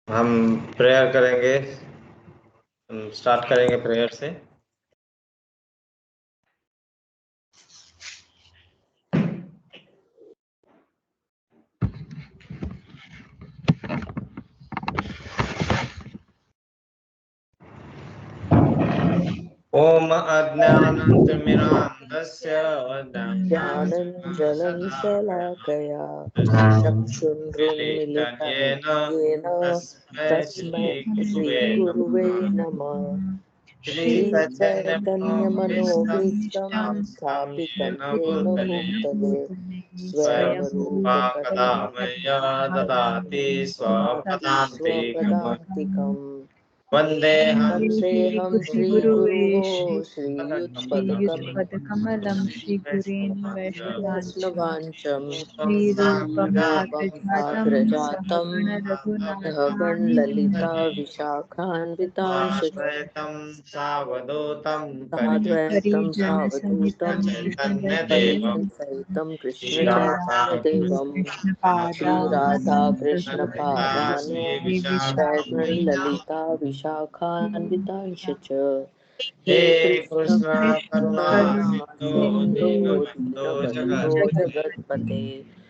हम प्रेयर करेंगे। हम स्टार्ट करेंगे प्रेयर से। ओम अज्ञानतिमिरान्धस्य ज्ञानञ्जनं शलाकया चक्षुरुन्मिलितं ज्ञानेन येन तस्मै श्रीगुरुवे नमः। श्रीचैतन्यमनोभीष्टं स्थापितं येन भूतले स्वयं रूप कदा कदा मह्य ददाति ददाति स्वपदान्तिकम्। स्वपदान्तिकम्। वन्देऽहं वन्देऽहं श्रीगुरुः श्रीयुतपदकमलं श्रीयुतपदकमलं श्रीगुरेण वैष्णवाञ्चं श्रीरूपं श्रीरूपं साग्रजातं साग्रजातं सहगण सहगणललिता विशाखान्वितांश श्वेतं सावधूतं साद्वैतं सावधूतं चैतन्यदेवं परिजनसहितं कृष्णचैतन्यदेवं श्रीराधाकृष्णपादान् श्रीराधाकृष्णपादान् श्रीविशाखान्वितांश्च। सहगणललिता विशाखान्वितांश च। हे हे कृष्ण कृष्ण करुणा करुणा सिन्धो सिन्धो दीनबन्धो दीनबन्धो जगत्पते जगत्पते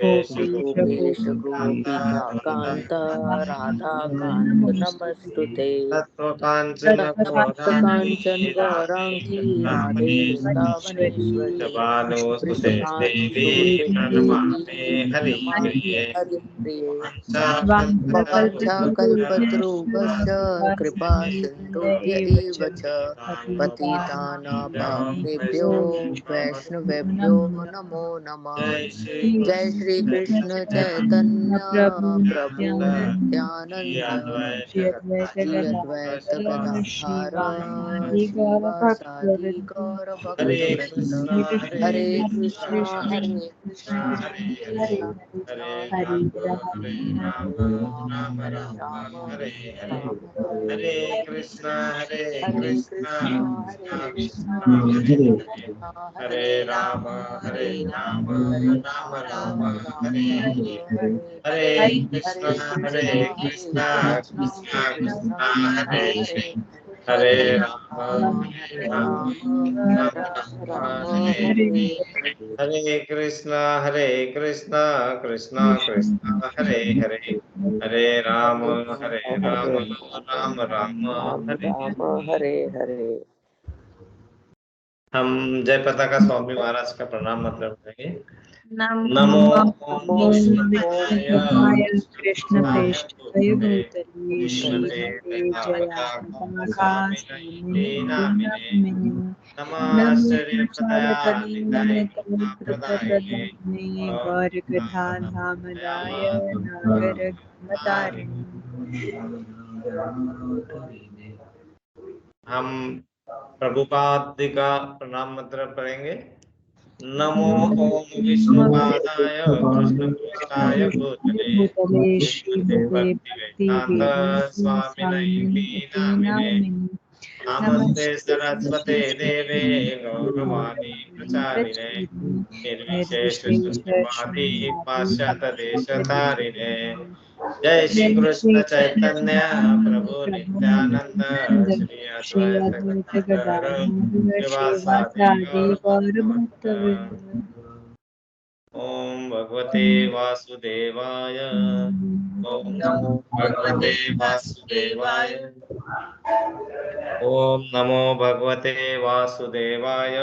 गोपेश गोपिकान्त राधाकान्त नमस्तुते। तत्त्वकाञ्चन तप्तकाञ्चन गौराङ्गी राधे वृन्दावनेश्वरी वृषभानुसुते देवी वृषभानुसुते देवी प्रणमामि प्रणमामि हरिप्रिये। हरिप्रिये। वाञ्छाकल्पतरुभ्यश्च वाञ्छाकल्पतरुभ्यश्च कृपा सिन्धुभ्य एव च पतितानां पावनेभ्यो वैष्णवेभ्यो नमो नमः। जय श्री जय श्री कृष्ण चैतन्य प्रभु प्रभु नित्यानंद श्री अद्वैत गदाधार श्रीवासादि गौर हरे भक्तवृंद। कृष्णा हरे कृष्णा कृष्णा हरे कृष्णा कृष्णा हरे हरे कृष्णा हरे कृष्णा राम हरे हरे राम राम हरे राम राम हरे हरे। राम राम हरे हरे कृष्णा हरे कृष्णा कृष्णा कृष्णा हरे हरे हरे। कृष्णा हरे राम हरे राम हरे राम राम राम हरे राम हरे। हरे हरे हरे कृष्णा कृष्णा कृष्णा कृष्णा कृष्णा कृष्णा कृष्णा हरे हरे हरे। हरे हरे राम हरे राम राम राम राम राम हरे हरे हरे। हरे। हरे कृष्णा कृष्णा कृष्णा हरे हरे। हरे राम हरे राम राम राम हरे राम हरे। हरे हरे। हम जय पताका स्वामी महाराज का प्रणाम मतलब करेंगे। नमो नमो नमो ओम विष्णुपादाय कृष्ण कृष्णाय प्रेष्ठाय भूतले भूतले श्रीमते श्रीमते जयापताका स्वामिने नामिने जयापताकास्वामिने नमाश्चर्यपदयानिताय कृपाप्रदायिने नमोऽप्यप्रदायिने गौरकथाधामदाय नागरमतारिणे। हम प्रभुपाद जी का प्रणाम मंत्र पढ़ेंगे। नमो ओम विष्णुपादाय कृष्ण प्रेष्ठाय भूतले भूतले श्रीमते श्रीमते भक्ति भक्ति वेदांत वेदान्त स्वामिने स्वामिने नामिने। नामिने। नमस्ते नमस्ते सरस्वते देवे गौरवाणी प्रचारिणे निर्विशेष शून्यवादी पाश्चात्य देश तारिणे। जय श्री कृष्ण चैतन्य प्रभु नित्यानंद श्री श्री अद्वैत अद्वैत गदाधर गदाधर श्रीवासादि श्रीवासादि गौर गौर भक्तवृंद। भक्तवृंद। ओम भगवते वासुदेवाय। ओम नमो भगवते वासुदेवाय। ओम नमो भगवते वासुदेवाय।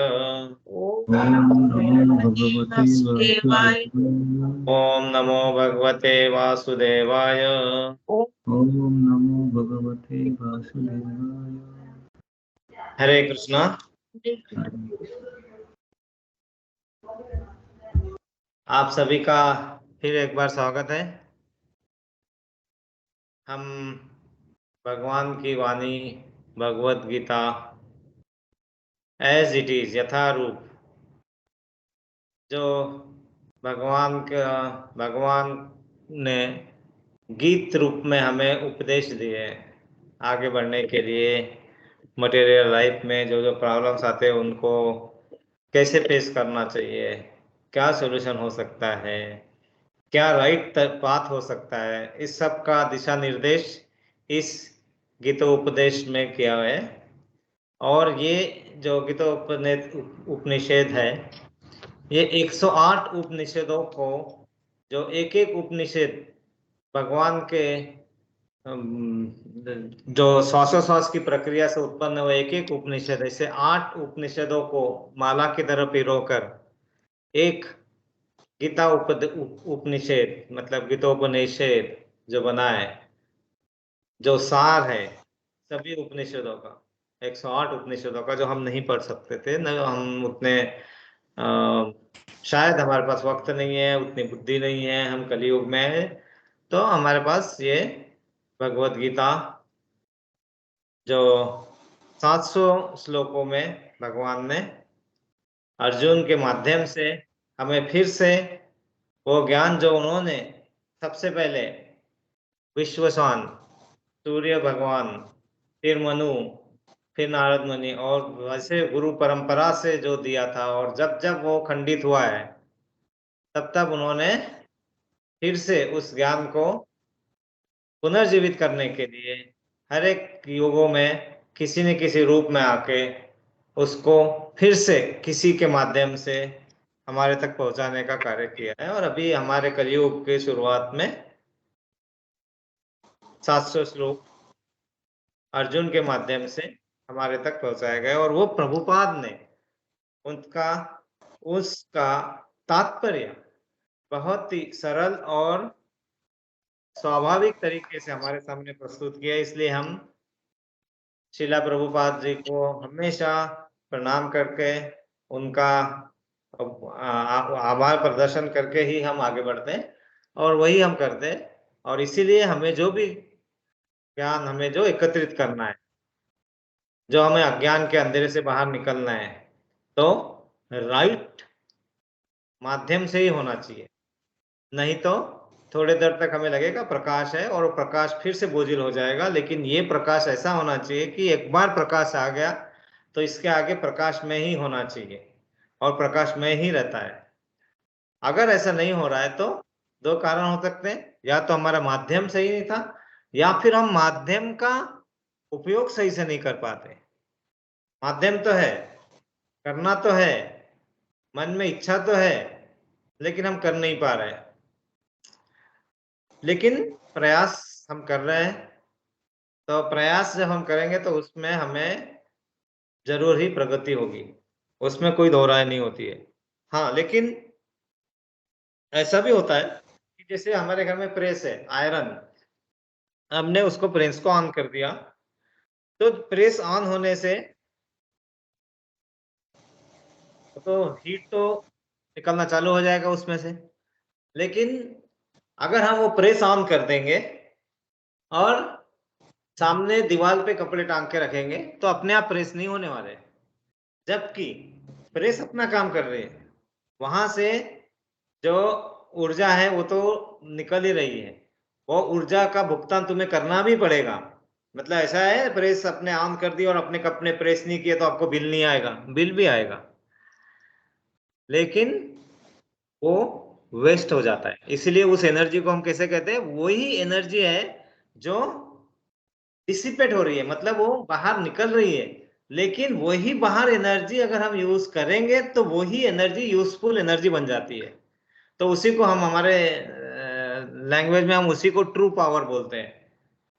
ओम नमो भगवते वासुदेवाय। ओम नमो भगवते वासुदेवाय। हरे कृष्णा। आप सभी का फिर एक बार स्वागत है। हम भगवान की वाणी Bhagavad Gita as it is यथारूप जो भगवान ने गीत रूप में हमें उपदेश दिए आगे बढ़ने के लिए मटेरियल लाइफ में जो जो प्रॉब्लम्स आते हैं उनको कैसे फेस करना चाहिए, क्या सॉल्यूशन हो सकता है, क्या राइट पाथ हो सकता है, इस सब का दिशा निर्देश इस गीतोपदेश में किया है। और ये जो उपनिषद है, ये 108 उपनिषदों को, जो एक एक उपनिषद भगवान के जो श्वासोश्वास की प्रक्रिया से उत्पन्न हुए एक एक उपनिषद, ऐसे 8 उपनिषदों को माला की तरह पिरोकर एक गीता उपनिषद मतलब गीतोपनिषद जो बना है, जो सार है सभी उपनिषदों का, 108 उपनिषदों का, जो हम नहीं पढ़ सकते थे न, हम उतने शायद हमारे पास वक्त नहीं है, उतनी बुद्धि नहीं है, हम कलयुग में हैं, तो हमारे पास ये भगवत गीता जो 700 श्लोकों में भगवान ने अर्जुन के माध्यम से हमें फिर से वो ज्ञान जो उन्होंने सबसे पहले विश्वस्वान, सूर्य भगवान, फिर मनु, फिर नारद मुनि, और वैसे गुरु परंपरा से जो दिया था, और जब जब वो खंडित हुआ है तब तब उन्होंने फिर से उस ज्ञान को पुनर्जीवित करने के लिए हर एक युगों में किसी न किसी रूप में आके उसको फिर से किसी के माध्यम से हमारे तक पहुंचाने का कार्य किया है। और अभी हमारे कलयुग की शुरुआत में 700 श्लोक अर्जुन के माध्यम से हमारे तक पहुंचाए गए, और वो प्रभुपाद ने उसका तात्पर्य बहुत ही सरल और स्वाभाविक तरीके से हमारे सामने प्रस्तुत किया। इसलिए हम शिला प्रभुपाद जी को हमेशा प्रणाम करके उनका आभार प्रदर्शन करके ही हम आगे बढ़ते हैं, और वही हम करते हैं। और इसीलिए हमें जो भी ज्ञान हमें जो एकत्रित करना है, जो हमें अज्ञान के अंधेरे से बाहर निकलना है, तो राइट माध्यम से ही होना चाहिए। नहीं तो थोड़े देर तक हमें लगेगा प्रकाश है, और वो प्रकाश फिर से बोझिल हो जाएगा। लेकिन ये प्रकाश ऐसा होना चाहिए कि एक बार प्रकाश आ गया तो इसके आगे प्रकाश में ही होना चाहिए, और प्रकाश में ही रहता है। अगर ऐसा नहीं हो रहा है तो दो कारण हो सकते हैं, या तो हमारा माध्यम सही नहीं था, या फिर हम माध्यम का उपयोग सही से नहीं कर पाते। माध्यम तो है, करना तो है, मन में इच्छा तो है, लेकिन हम कर नहीं पा रहे हैं। लेकिन प्रयास हम कर रहे हैं, तो प्रयास जब हम करेंगे तो उसमें हमें जरूर ही प्रगति होगी, उसमें कोई दो राय नहीं होती है। हाँ, लेकिन ऐसा भी होता है कि जैसे हमारे घर में प्रेस है, आयरन, हमने उसको प्रेस को ऑन कर दिया, तो प्रेस ऑन होने से तो हीट तो निकलना चालू हो जाएगा उसमें से। लेकिन अगर हम वो प्रेस ऑन कर देंगे और सामने दीवार पे कपड़े टांग के रखेंगे तो अपने आप प्रेस नहीं होने वाले, जबकि प्रेस अपना काम कर रही है, वहां से जो ऊर्जा है वो तो निकल ही रही है। वो ऊर्जा का भुगतान तुम्हें करना भी पड़ेगा। मतलब ऐसा है, प्रेस अपने ऑन कर दी और अपने कपड़े प्रेस नहीं किए तो आपको बिल नहीं आएगा, बिल भी आएगा, लेकिन वो वेस्ट हो जाता है। इसलिए उस एनर्जी को हम कैसे कहते हैं, वही एनर्जी है जो डिसिपेट हो रही है, मतलब वो बाहर निकल रही है। लेकिन वही बाहर एनर्जी अगर हम यूज करेंगे तो वही एनर्जी यूजफुल एनर्जी बन जाती है। तो उसी को हम हमारे लैंग्वेज में हम उसी को ट्रू पावर बोलते हैं,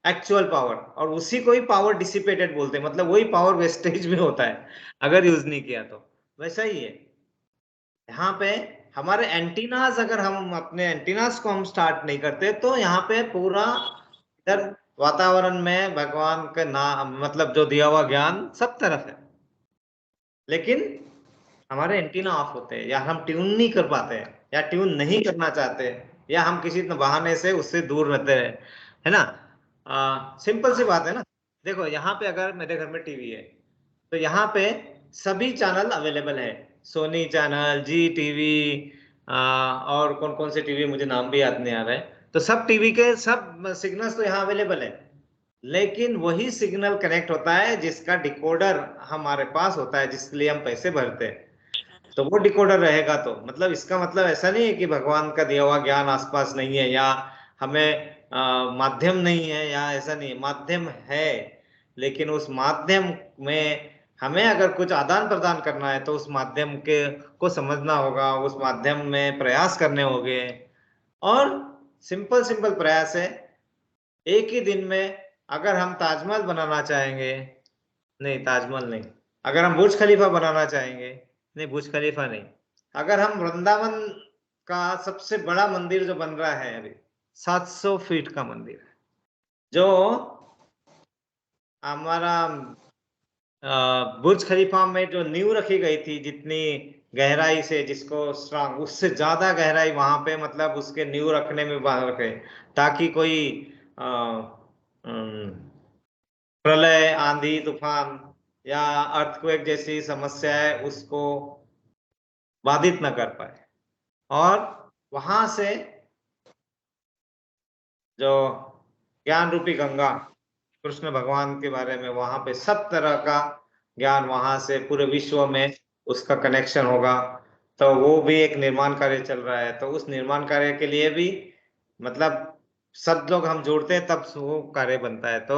एक्चुअल पावर, और उसी को ही पावर डिसिपेटेड बोलते हैं। मतलब वही पावर वेस्टेज में होता है अगर यूज नहीं किया तो। वैसा ही है यहाँ पे हमारे एंटीनास, अगर हम अपने एंटीनास को हम स्टार्ट नहीं करते तो यहाँ पे पूरा इधर वातावरण में भगवान का नाम, मतलब जो दिया हुआ ज्ञान सब तरफ है, लेकिन हमारे एंटीना ऑफ होते हैं, या हम ट्यून नहीं कर पाते हैं, या ट्यून नहीं करना चाहते, या हम किसी बहाने से उससे दूर रहते हैं, है ना। सिंपल सी बात है ना। देखो यहाँ पे अगर मेरे घर में टीवी है तो यहाँ पे सभी चैनल अवेलेबल है, सोनी चैनल, जी टीवी, और कौन कौन से टीवी मुझे नाम भी याद नहीं आ रहा है। तो सब टीवी के सब सिग्नल्स तो यहाँ अवेलेबल है, लेकिन वही सिग्नल कनेक्ट होता है जिसका डिकोडर हमारे पास होता है, जिसके लिए हम पैसे भरते हैं। तो वो डिकोडर रहेगा तो मतलब इसका मतलब ऐसा नहीं है कि भगवान का दिया हुआ ज्ञान आसपास नहीं है, या हमें माध्यम नहीं है या ऐसा नहीं, माध्यम है, लेकिन उस माध्यम में हमें अगर कुछ आदान प्रदान करना है तो उस माध्यम के को समझना होगा, उस माध्यम में प्रयास करने होंगे। और सिंपल सिंपल प्रयास है। एक ही दिन में अगर हम ताजमहल बनाना चाहेंगे, नहीं ताजमहल नहीं, अगर हम बुर्ज खलीफा बनाना चाहेंगे, नहीं बुर्ज खलीफा नहीं, अगर हम वृंदावन का सबसे बड़ा मंदिर जो बन रहा है अभी 700 फीट का मंदिर है, जो हमारा बुर्ज खलीफा में जो नींव रखी गई थी, जितनी गहराई से जिसको स्ट्रांग, उससे ज्यादा गहराई वहां पे मतलब उसके नींव रखने में बाहर रखे, ताकि कोई प्रलय, आंधी तूफान या अर्थक्वेक जैसी समस्या है उसको बाधित न कर पाए। और वहां से जो ज्ञान रूपी गंगा, कृष्ण भगवान के बारे में वहां पे सब तरह का ज्ञान वहां से पूरे विश्व में उसका कनेक्शन होगा। तो वो भी एक निर्माण कार्य चल रहा है। तो उस निर्माण कार्य के लिए भी मतलब सब लोग हम जोड़ते हैं तब वो कार्य बनता है। तो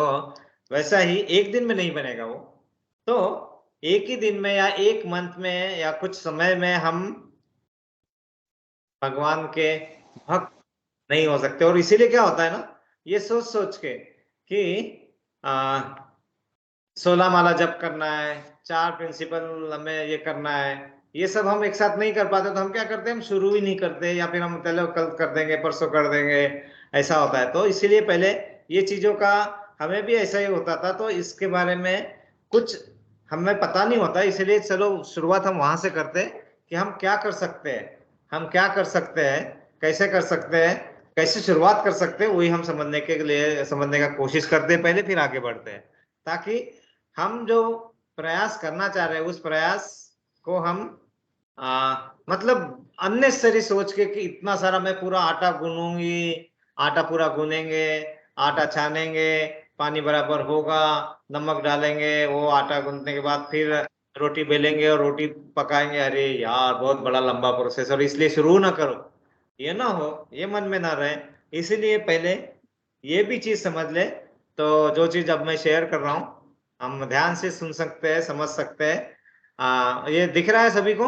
वैसा ही एक दिन में नहीं बनेगा वो, तो एक ही दिन में या एक मंथ में या कुछ समय में हम भगवान के भक्त नहीं हो सकते। और इसीलिए क्या होता है ना, ये सोच सोच के कि 16 माला जप करना है, 4 प्रिंसिपल हमें ये करना है, ये सब हम एक साथ नहीं कर पाते तो हम क्या करते हैं, हम शुरू ही नहीं करते, या फिर हम चलो कल कर देंगे, परसों कर देंगे, ऐसा होता है। तो इसीलिए पहले ये चीजों का हमें भी ऐसा ही होता था, तो इसके बारे में कुछ हमें पता नहीं होता, इसलिए चलो शुरुआत हम वहां से करते हैं कि हम क्या कर सकते हैं, हम क्या कर सकते हैं, कैसे कर सकते हैं, कैसे शुरुआत कर सकते हैं, वही हम समझने के लिए समझने का कोशिश करते हैं पहले, फिर आगे बढ़ते हैं, ताकि हम जो प्रयास करना चाह रहे हैं उस प्रयास को हम मतलब अननेसेसरी सोच के कि इतना सारा मैं पूरा आटा गूंदूंगी, आटा पूरा गूंदेंगे, आटा छानेंगे, पानी बराबर होगा, नमक डालेंगे, वो आटा गूंदने के बाद फिर रोटी बेलेंगे और रोटी पकाएंगे, अरे यार बहुत बड़ा लंबा प्रोसेस, और इसलिए शुरू ना करो, ये ना हो, ये मन में ना रहे। इसीलिए पहले ये भी चीज समझ ले। तो जो चीज अब मैं शेयर कर रहा हूँ हम ध्यान से सुन सकते हैं, समझ सकते हैं। ये दिख रहा है सभी को?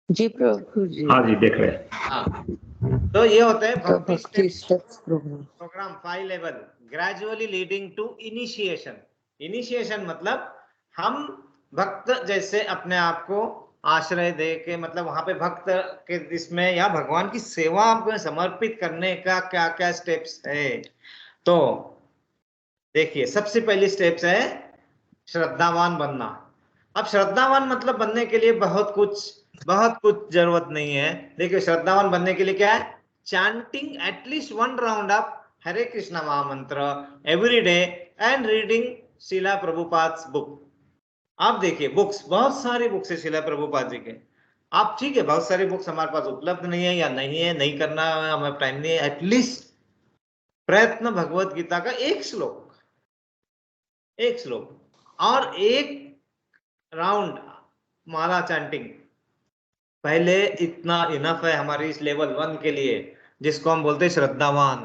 जी प्रभु जी। हाँ जी, देख रहे हैं। हाँ, तो ये होते हैं तो Bhakti steps program 5 level, gradually leading to initiation. Initiation मतलब हम भक्त जैसे अपने आप को आश्रय दे के, मतलब वहां पे भक्त के इसमें या भगवान की सेवा में समर्पित करने का क्या क्या स्टेप्स है। तो देखिए, सबसे पहली स्टेप्स है श्रद्धावान बनना। अब श्रद्धावान मतलब बनने के लिए बहुत कुछ जरूरत नहीं है। देखिए, श्रद्धावान बनने के लिए क्या है, chanting at least 1 round of Hare Krishna mahamantra every day and reading Srila Prabhupada book. आप देखिए, बुक्स, बहुत सारी बुक्स है शीला प्रभुपाद जी के। आप ठीक है, बहुत सारी बुक्स हमारे पास उपलब्ध नहीं है या नहीं है, नहीं करना हमें टाइम नहीं है, एटलीस्ट प्रयत्न भगवत गीता का एक श्लोक और एक राउंड माला चैंटिंग, पहले इतना इनफ है हमारी इस लेवल 1 के लिए, जिसको हम बोलते हैं श्रद्धावान।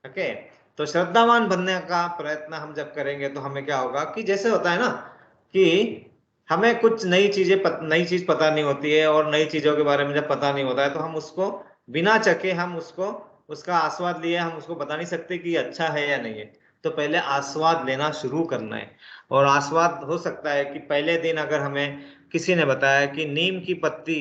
ओके, तो श्रद्धावान बनने का प्रयत्न हम जब करेंगे तो हमें क्या होगा कि जैसे होता है ना कि हमें कुछ नई चीज पता नहीं होती है, और नई चीजों के बारे में जब पता नहीं होता है तो हम उसको बिना चखे, हम उसको उसका आस्वाद लिए हम उसको बता नहीं सकते कि अच्छा है या नहीं है। तो पहले आस्वाद लेना शुरू करना है। और आस्वाद हो सकता है कि पहले दिन अगर हमें किसी ने बताया कि नीम की पत्ती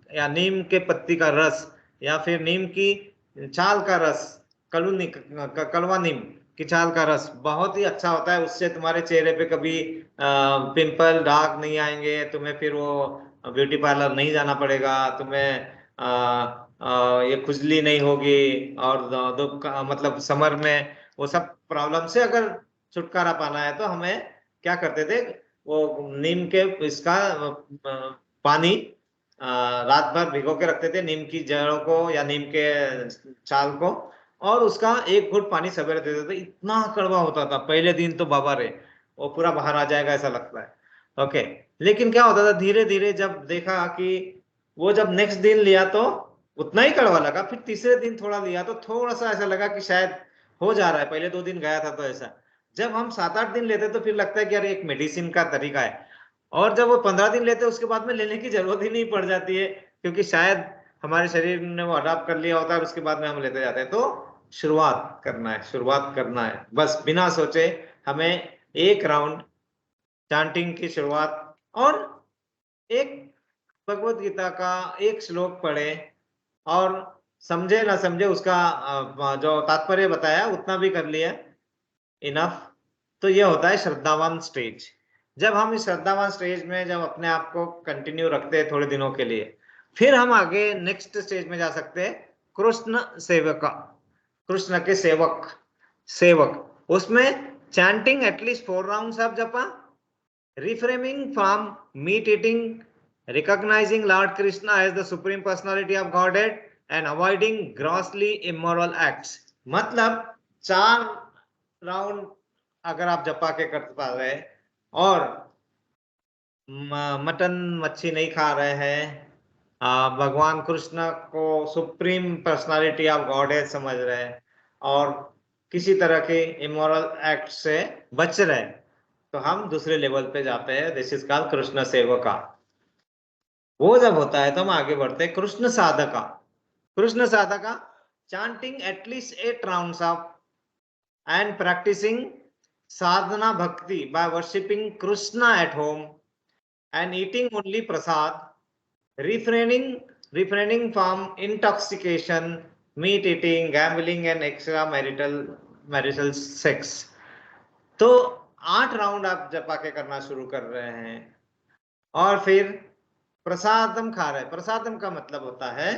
या नीम के पत्ती का रस या फिर नीम की छाल का रस, कलवा नीम की छाल का रस बहुत ही अच्छा होता है, उससे तुम्हारे चेहरे पे कभी पिंपल दाग नहीं आएंगे, तुम्हें फिर वो ब्यूटी पार्लर नहीं जाना पड़ेगा, तुम्हें ये खुजली नहीं होगी, और मतलब समर में वो सब प्रॉब्लम से अगर छुटकारा पाना है तो हमें क्या करते थे, वो नीम के इसका पानी रात भर भिगो के रखते थे, नीम की जड़ों को या नीम के छाल को, और उसका 1 घूंट पानी सवेरे देते थे। इतना कड़वा होता था पहले दिन तो बाबा रे, वो पूरा बाहर आ जाएगा ऐसा लगता है। ओके, लेकिन क्या होता था, धीरे धीरे जब देखा कि वो जब नेक्स्ट दिन लिया तो उतना ही कड़वा लगा। फिर तीसरे दिन थोड़ा लिया तो थोड़ा सा ऐसा लगा कि शायद हो जा रहा है, पहले 2 दिन गया था तो ऐसा। जब हम 7-8 दिन लेते तो फिर लगता है कि यार एक मेडिसिन का तरीका है। और जब वो 15 दिन लेते उसके बाद में लेने की जरूरत ही नहीं पड़ जाती है, क्योंकि शायद हमारे शरीर ने वो अडॉप्ट कर लिया होता है और उसके बाद में हम लेते जाते हैं। तो शुरुआत करना है, शुरुआत करना है बस बिना सोचे। हमें एक राउंड चांटिंग की शुरुआत, और एक भगवत गीता का एक श्लोक पढ़े और समझे ना समझे उसका जो तात्पर्य बताया उतना भी कर लिया, इनफ। तो ये होता है श्रद्धावान स्टेज। जब हम इस श्रद्धावान स्टेज में जब अपने आप को कंटिन्यू रखते हैं थोड़े दिनों के लिए, फिर हम आगे नेक्स्ट स्टेज में जा सकते हैं, कृष्ण सेवका, कृष्ण के सेवक, सेवक। उसमें चैंटिंग एटलीस्ट 4 राउंड्स ऑफ जपा, reframing from meat eating, recognizing Lord Krishna as the supreme personality of Godhead and avoiding grossly immoral acts। मतलब 4 राउंड अगर आप जपा के कर पा रहे और मटन मच्छी नहीं खा रहे हैं, भगवान कृष्ण को सुप्रीम पर्सनालिटी ऑफ गॉडेड समझ रहे हैं और किसी तरह के इमोरल एक्ट से बच रहे हैं, तो हम दूसरे लेवल पे जाते हैं। दिस इज कॉल्ड कृष्ण सेवका। वो जब होता है तो हम आगे बढ़ते हैं Krishna sadhaka. Krishna sadhaka chanting at least 8 rounds of and practicing sadhana bhakti by worshipping Krishna at home and eating only prasad, refraining from intoxication, meat eating, gambling and marital sex। तो 8 राउंड आप जपा के करना शुरू कर रहे हैं और फिर प्रसादम खा रहे हैं। प्रसादम का मतलब होता है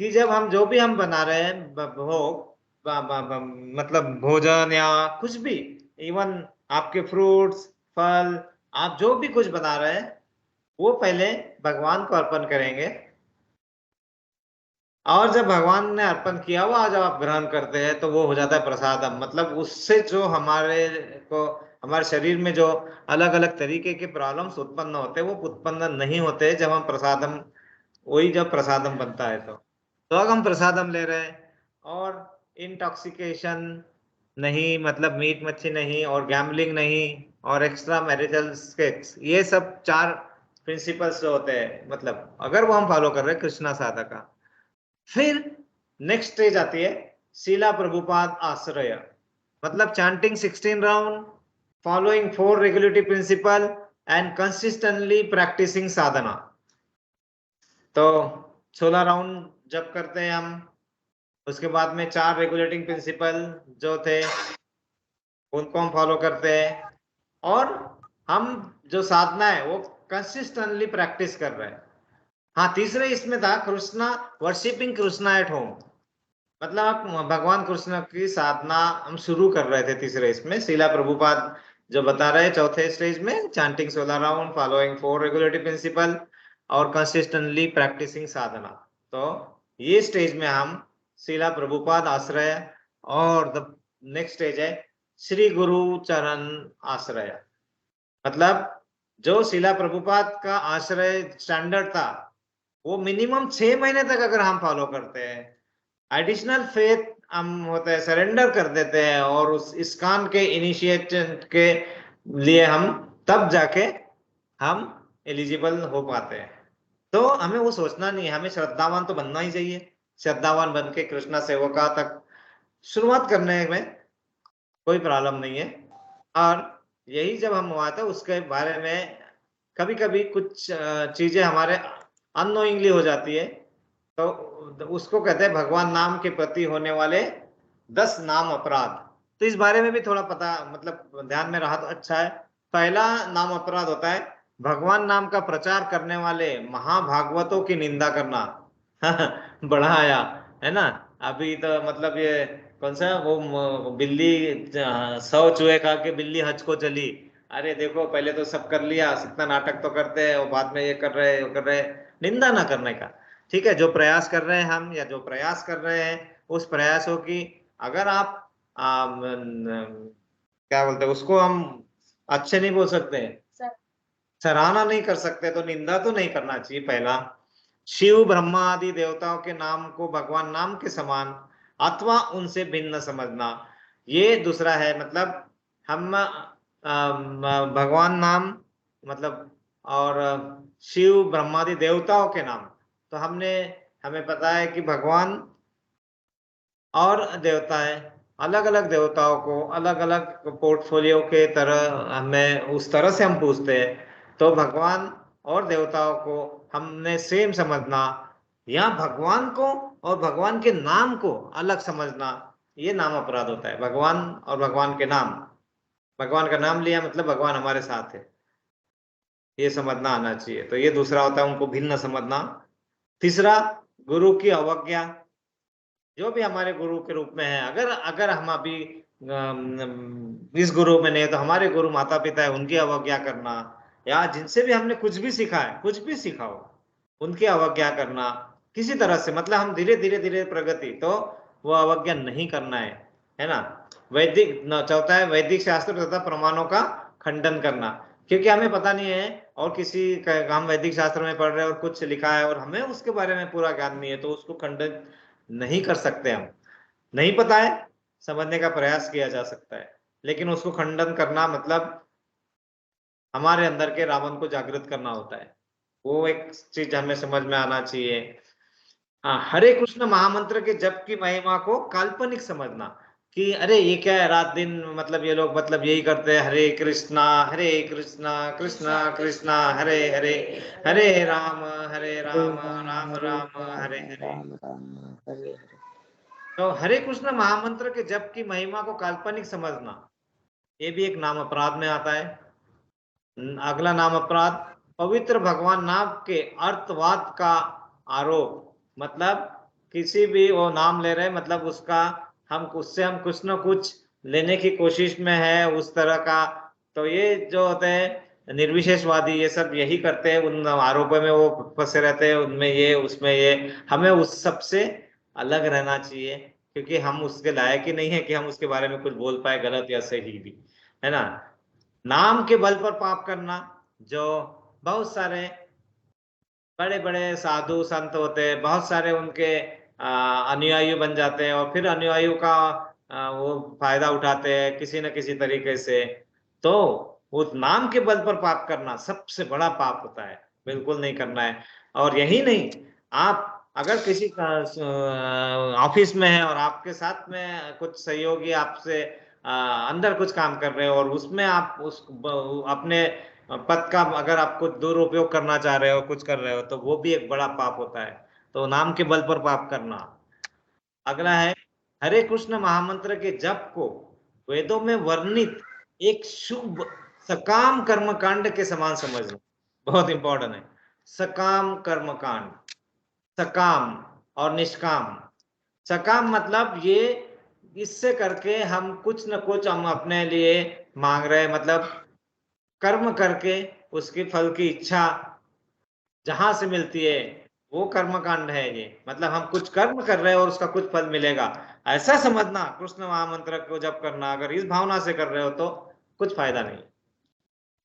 कि जब हम जो भी हम बना रहे हैं भोग, मतलब भोजन या कुछ भी, इवन आपके फ्रूट्स फल, आप जो भी कुछ बना रहे हैं वो पहले भगवान को अर्पण करेंगे। और जब भगवान ने अर्पण किया हुआ जब आप ग्रहण करते हैं तो वो हो जाता है प्रसादम। मतलब उससे जो हमारे शरीर में जो अलग अलग तरीके के प्रॉब्लम्स उत्पन्न होते हैं वो उत्पन्न नहीं होते जब हम प्रसादम, वही जब प्रसादम बनता है तो अब हम प्रसादम ले रहे हैं और इंटॉक्सिकेशन नहीं, मतलब मीट मच्छी नहीं और गैम्बलिंग नहीं और एक्स्ट्रा मैरिटल सेक्स, ये सब 4 प्रिंसिपल्स जो होते हैं, मतलब अगर वो हम फॉलो कर रहे हैं कृष्णा साधका। फिर नेक्स्ट स्टेज आती है शीला प्रभुपाद आश्रय, मतलब chanting 16 round, following 4 regulatory principle and consistently practicing sadhana. तो 16 राउंड जब करते हैं हम, उसके बाद में 4 रेगुलेटिंग प्रिंसिपल जो थे उनको हम फॉलो करते हैं और हम जो साधना है वो कंसिस्टेंटली प्रैक्टिस कर रहे हैं। हाँ, तीसरे इसमें था Krishna worshipping Krishna at home, मतलब आप भगवान कृष्ण की साधना हम शुरू कर रहे थे तीसरे इसमें। शीला प्रभुपाद जो बता रहे चौथे स्टेज में chanting 16 round, following 4 regulatory principle और कंसिस्टेंटली प्रैक्टिसिंग साधना। तो ये स्टेज में हम शीला प्रभुपाद आश्रय, और द नेक्स्ट स्टेज है श्री गुरु चरण आश्रय। मतलब जो शीला प्रभुपाद का आश्रय स्टैंडर्ड था वो मिनिमम 6 महीने तक अगर हम फॉलो करते हैं, एडिशनल फेथ हम होते हैं सरेंडर कर देते हैं और उस इस्कॉन के इनिशिएशन के लिए हम तब जाके हम एलिजिबल हो पाते हैं। तो हमें वो सोचना नहीं है, हमें श्रद्धावान तो बनना ही चाहिए। श्रद्धावान बन के कृष्णा सेवका तक शुरुआत करने में कोई प्रॉब्लम नहीं है। और यही जब हम हुआ था उसके बारे में कभी कभी कुछ चीजें हमारे अननोइंगली हो जाती है, तो उसको कहते हैं भगवान नाम के प्रति होने वाले 10 नाम अपराध। तो इस बारे में भी थोड़ा पता, मतलब ध्यान में रहा तो अच्छा है। पहला नाम अपराध होता है भगवान नाम का प्रचार करने वाले महाभागवतों की निंदा करना। बड़ा आया है ना। अभी तो मतलब ये कौन सा वो बिल्ली 100 चूहे खा के बिल्ली हज को चली। अरे देखो पहले तो सब कर लिया, इतना नाटक तो करते हैं और बाद में ये कर रहे वो कर रहे। निंदा ना करने का, ठीक है। जो प्रयास कर रहे हैं हम या जो प्रयास कर रहे हैं उस प्रयासों की अगर आप क्या बोलते हैं उसको हम अच्छे नहीं बोल सकते, सराहना नहीं कर सकते, तो निंदा तो नहीं करना चाहिए पहला। शिव ब्रह्मा आदि देवताओं के नाम को भगवान नाम के समान अथवा उनसे भिन्न समझना, ये दूसरा है। मतलब हम भगवान नाम मतलब और शिव ब्रह्मादि देवताओं के नाम, तो हमें पता है कि भगवान और देवता है, अलग अलग देवताओं को अलग अलग पोर्टफोलियो के तरह हमें उस तरह से हम पूछते हैं। तो भगवान और देवताओं को हमने सेम समझना, या भगवान को और भगवान के नाम को अलग समझना, ये नाम अपराध होता है। भगवान और भगवान के नाम, भगवान का नाम लिया मतलब भगवान हमारे साथ है, ये समझना आना चाहिए। तो ये दूसरा होता है, उनको भिन्न समझना। तीसरा, गुरु की अवज्ञा। जो भी हमारे गुरु के रूप में है, अगर अगर हम अभी इस गुरु में नहीं है तो हमारे गुरु माता पिता है, उनकी अवज्ञा करना, या जिनसे भी हमने कुछ भी सीखा है, कुछ भी सीखा हो, उनकी अवज्ञा करना किसी तरह से, मतलब हम धीरे धीरे धीरे प्रगति, तो वो अवज्ञा नहीं करना है ना। वैदिक चौथा है वैदिक शास्त्र तथा प्रमाणों का खंडन करना, क्योंकि हमें पता नहीं है और किसी हम वैदिक शास्त्र में पढ़ रहे हैं और कुछ लिखा है और हमें उसके बारे में पूरा ज्ञान नहीं है, तो उसको खंडन नहीं कर सकते। हम नहीं पता है, समझने का प्रयास किया जा सकता है, लेकिन उसको खंडन करना मतलब हमारे अंदर के रावण को जागृत करना होता है। वो एक चीज हमें समझ में आना चाहिए। हरे कृष्ण महामंत्र के जप की महिमा को काल्पनिक समझना, कि अरे ये क्या है, रात दिन मतलब ये लोग मतलब यही करते हैं, हरे कृष्णा कृष्णा कृष्णा हरे हरे, हरे राम राम राम हरे हरे। राम राम हरे हरे। तो हरे कृष्ण महामंत्र के जप की महिमा को काल्पनिक समझना, ये भी एक नाम अपराध में आता है। अगला नाम अपराध, पवित्र भगवान नाम के अर्थवाद का आरोप। मतलब किसी भी वो नाम ले रहे, मतलब उसका हम कुछ न कुछ लेने की कोशिश में है, उस तरह का। तो ये जो होते हैं निर्विशेषवादी, ये सब यही करते हैं, उन आरोपों में वो फंसे रहते हैं, उनमें ये उसमें ये। हमें उस सब से अलग रहना चाहिए, क्योंकि हम उसके लायक ही नहीं है कि हम उसके बारे में कुछ बोल पाए, गलत या सही भी, है ना। नाम के बल पर पाप करना, जो बहुत सारे बड़े बड़े साधु संत होते हैं, बहुत सारे उनके अनुयायी बन जाते हैं और फिर अनुयायियों का वो फायदा उठाते हैं किसी न किसी तरीके से। तो उस नाम के बल पर पाप करना सबसे बड़ा पाप होता है, बिल्कुल नहीं करना है। और यही नहीं, आप अगर किसी ऑफिस में है और आपके साथ में कुछ सहयोगी आपसे अंदर कुछ काम कर रहे हो और उसमें आप उस अपने पद का अगर आपको दुरुपयोग करना चाह रहे हो, कुछ कर रहे हो, तो वो भी एक बड़ा पाप होता है। तो नाम के बल पर पाप करना। अगला है हरे कृष्ण महामंत्र के जप को वेदों में वर्णित एक शुभ सकाम कर्मकांड के समान समझना, बहुत इंपॉर्टेंट है। सकाम कर्मकांड, सकाम और निष्काम। सकाम मतलब ये, इससे करके हम कुछ न कुछ हम अपने लिए मांग रहे हैं, मतलब कर्म करके उसके फल की इच्छा जहां से मिलती है, वो कर्म कांड है ये। मतलब हम कुछ कर्म कर रहे हैं और उसका कुछ फल मिलेगा, ऐसा समझना। कृष्ण महामंत्र को जप करना अगर इस भावना से कर रहे हो तो कुछ फायदा नहीं,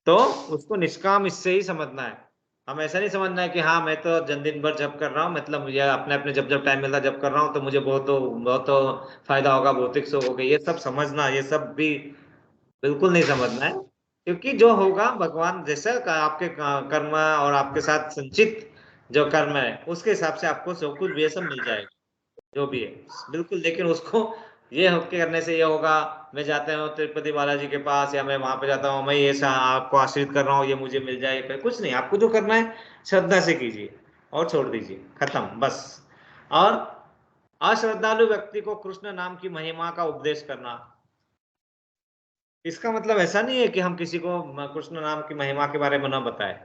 तो उसको निष्काम इससे ही समझना है। हम ऐसा नहीं समझना है कि हाँ मैं तो दिन भर जप कर रहा हूँ, मतलब मुझे अपने अपने जब जब टाइम मिलता है जप कर रहा हूँ, तो मुझे बहुत फायदा होगा, भौतिक सुख होगा, ये सब समझना, ये सब भी बिल्कुल नहीं समझना है। क्योंकि जो होगा भगवान जैसा आपके कर्म और आपके साथ संचित जो कर्म है उसके हिसाब से आपको सब कुछ ये सब मिल जाएगा, जो भी है बिल्कुल। लेकिन उसको ये करने से ये होगा, मैं जाता हूँ तिरुपति बालाजी के पास, या मैं वहां पे जाता हूँ, मैं ये आपको आश्रित कर रहा हूँ, ये मुझे मिल जाए, कुछ नहीं। आपको जो करना है श्रद्धा से कीजिए और छोड़ दीजिए, खत्म, बस। और अश्रद्धालु व्यक्ति को कृष्ण नाम की महिमा का उपदेश करना, इसका मतलब ऐसा नहीं है कि हम किसी को कृष्ण नाम की महिमा के बारे में न बताएं,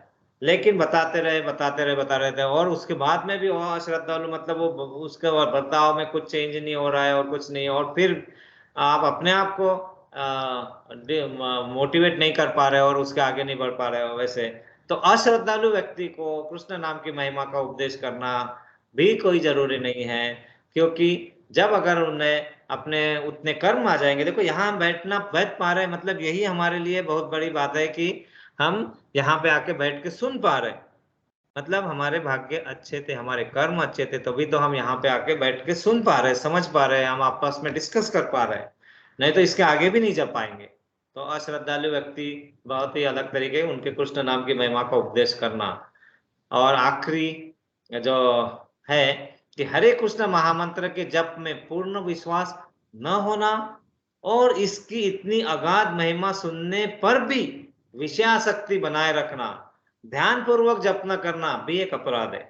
लेकिन बताते रहे और उसके बाद में भी वो श्रद्धालु, मतलब वो उसके बर्ताव में कुछ चेंज नहीं हो रहा है और कुछ नहीं, और फिर आप अपने आप को मोटिवेट नहीं कर पा रहे हो और उसके आगे नहीं बढ़ पा रहे हो वैसे, तो अश्रद्धालु व्यक्ति को कृष्ण नाम की महिमा का उपदेश करना भी कोई जरूरी नहीं है। क्योंकि जब अगर उन्हें अपने उतने कर्म आ जाएंगे, देखो यहाँ हम बैठ पा रहे हैं, मतलब यही हमारे लिए बहुत बड़ी बात है कि हम यहाँ पे आके बैठ के सुन पा रहे हैं, मतलब हमारे भाग्य अच्छे थे, हमारे कर्म अच्छे थे, तभी तो हम यहाँ पे आके बैठ के सुन पा रहे हैं, समझ पा रहे हैं, हम आपस में डिस्कस कर पा रहे हैं। नहीं तो इसके आगे भी नहीं जा पाएंगे। तो अश्रद्धालु व्यक्ति बहुत ही अलग तरीके, उनके कृष्ण नाम की महिमा का उपदेश करना। और आखिरी जो है कि हरे कृष्ण महामंत्र के जप में पूर्ण विश्वास न होना और इसकी इतनी अगाध महिमा सुनने पर भी विषयासक्ति बनाए रखना, ध्यान पूर्वक जप न करना भी एक अपराध है।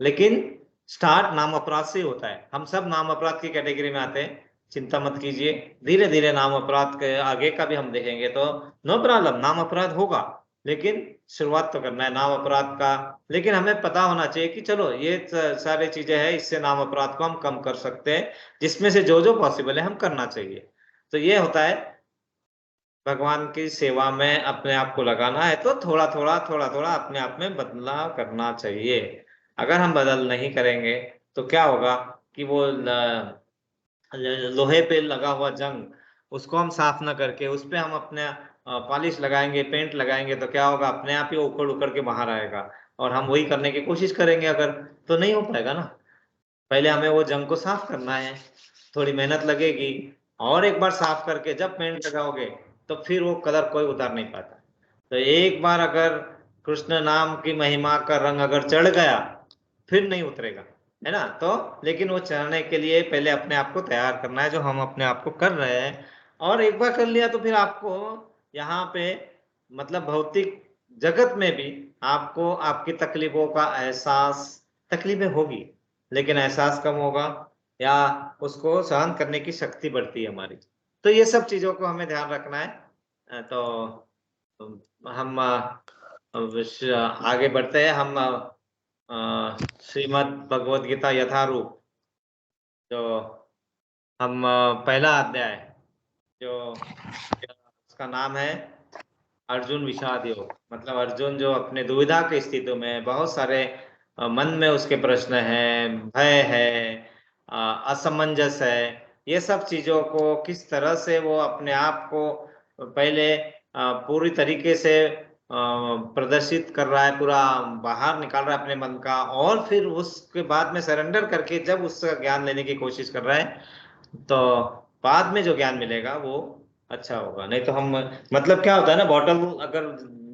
लेकिन स्टार्ट नाम अपराध से होता है। हम सब नाम अपराध की कैटेगरी में आते हैं, चिंता मत कीजिए। धीरे धीरे नाम अपराध के आगे का भी हम देखेंगे, तो नो प्रॉब्लम, नाम अपराध होगा, लेकिन शुरुआत तो करना है नाम अपराध का। लेकिन हमें पता होना चाहिए कि चलो ये सारी चीजें हैं, इससे नाम अपराध को हम कम कर सकते हैं, जिसमें से जो जो पॉसिबल है हम करना चाहिए। तो ये होता है भगवान की सेवा में अपने आप को लगाना है, तो थोड़ा थोड़ा अपने आप में बदलाव करना चाहिए। अगर हम बदल नहीं करेंगे तो क्या होगा कि वो लोहे पे लगा हुआ जंग, उसको हम साफ ना करके उस पे हम अपने पॉलिश लगाएंगे, पेंट लगाएंगे, तो क्या होगा, अपने आप ही उखड़ उखड़ के बाहर आएगा। और हम वही करने की कोशिश करेंगे अगर, तो नहीं हो पाएगा ना। पहले हमें वो जंग को साफ करना है, थोड़ी मेहनत लगेगी, और एक बार साफ करके जब पेंट लगाओगे तो फिर वो कलर कोई उतार नहीं पाता। तो एक बार अगर कृष्ण नाम की महिमा का रंग अगर चढ़ गया फिर नहीं उतरेगा, है ना। तो लेकिन वो चढ़ने के लिए पहले अपने आप को तैयार करना है, जो हम अपने आप को कर रहे हैं। और एक बार कर लिया तो फिर आपको यहाँ पे मतलब भौतिक जगत में भी आपको आपकी तकलीफों का एहसास, तकलीफें होगी लेकिन एहसास कम होगा, या उसको सहन करने की शक्ति बढ़ती है हमारी। तो ये सब चीजों को हमें ध्यान रखना है। तो हम आगे बढ़ते हैं। हम श्रीमद् भगवद गीता यथारूप, जो हम पहला अध्याय, जो उसका नाम है अर्जुन विषाद योग। मतलब अर्जुन जो अपने दुविधा की स्थिति में, बहुत सारे मन में उसके प्रश्न हैं, भय है, असमंजस है, ये सब चीजों को किस तरह से वो अपने आप को पहले पूरी तरीके से प्रदर्शित कर रहा है, पूरा बाहर निकाल रहा है अपने मन का, और फिर उसके बाद में सरेंडर करके जब उसका ज्ञान लेने की कोशिश कर रहा है, तो बाद में जो ज्ञान मिलेगा वो अच्छा होगा। नहीं तो हम, मतलब क्या होता है ना, बॉटल, अगर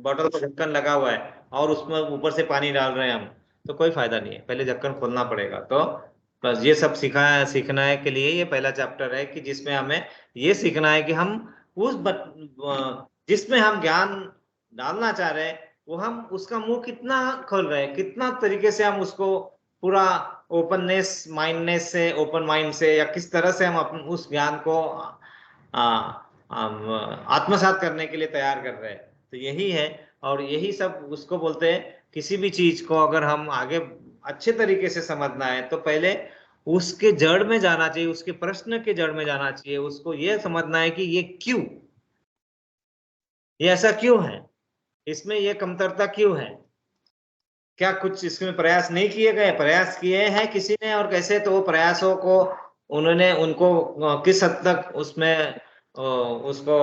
बॉटल पर ढक्कन लगा हुआ है और उसमें ऊपर से पानी डाल रहे हैं हम, तो कोई फायदा नहीं है, पहले ढक्कन खोलना पड़ेगा। तो बस ये सब सीखना है के लिए ये पहला चैप्टर है, कि जिसमें हमें ये सीखना है कि हम जिसमें हम ज्ञान डालना चाह रहे हैं, वो हम उसका मुंह कितना खोल रहे हैं, कितना तरीके से हम उसको पूरा ओपननेस माइंडनेस से, ओपन माइंड से, या किस तरह से हम अपन उस ज्ञान को आत्मसात करने के लिए तैयार कर रहे हैं। तो यही है, और यही सब उसको बोलते हैं। किसी भी चीज को अगर हम आगे अच्छे तरीके से समझना है तो पहले उसके जड़ में जाना चाहिए, उसके प्रश्न के जड़ में जाना चाहिए, उसको ये समझना है कि ये क्यों, ये ऐसा क्यों है, इसमें ये कमतरता क्यों है, क्या कुछ इसमें प्रयास नहीं किए गए, प्रयास किए हैं किसी ने और कैसे, तो वो प्रयासों को उन्होंने उनको किस हद तक उसमें उसको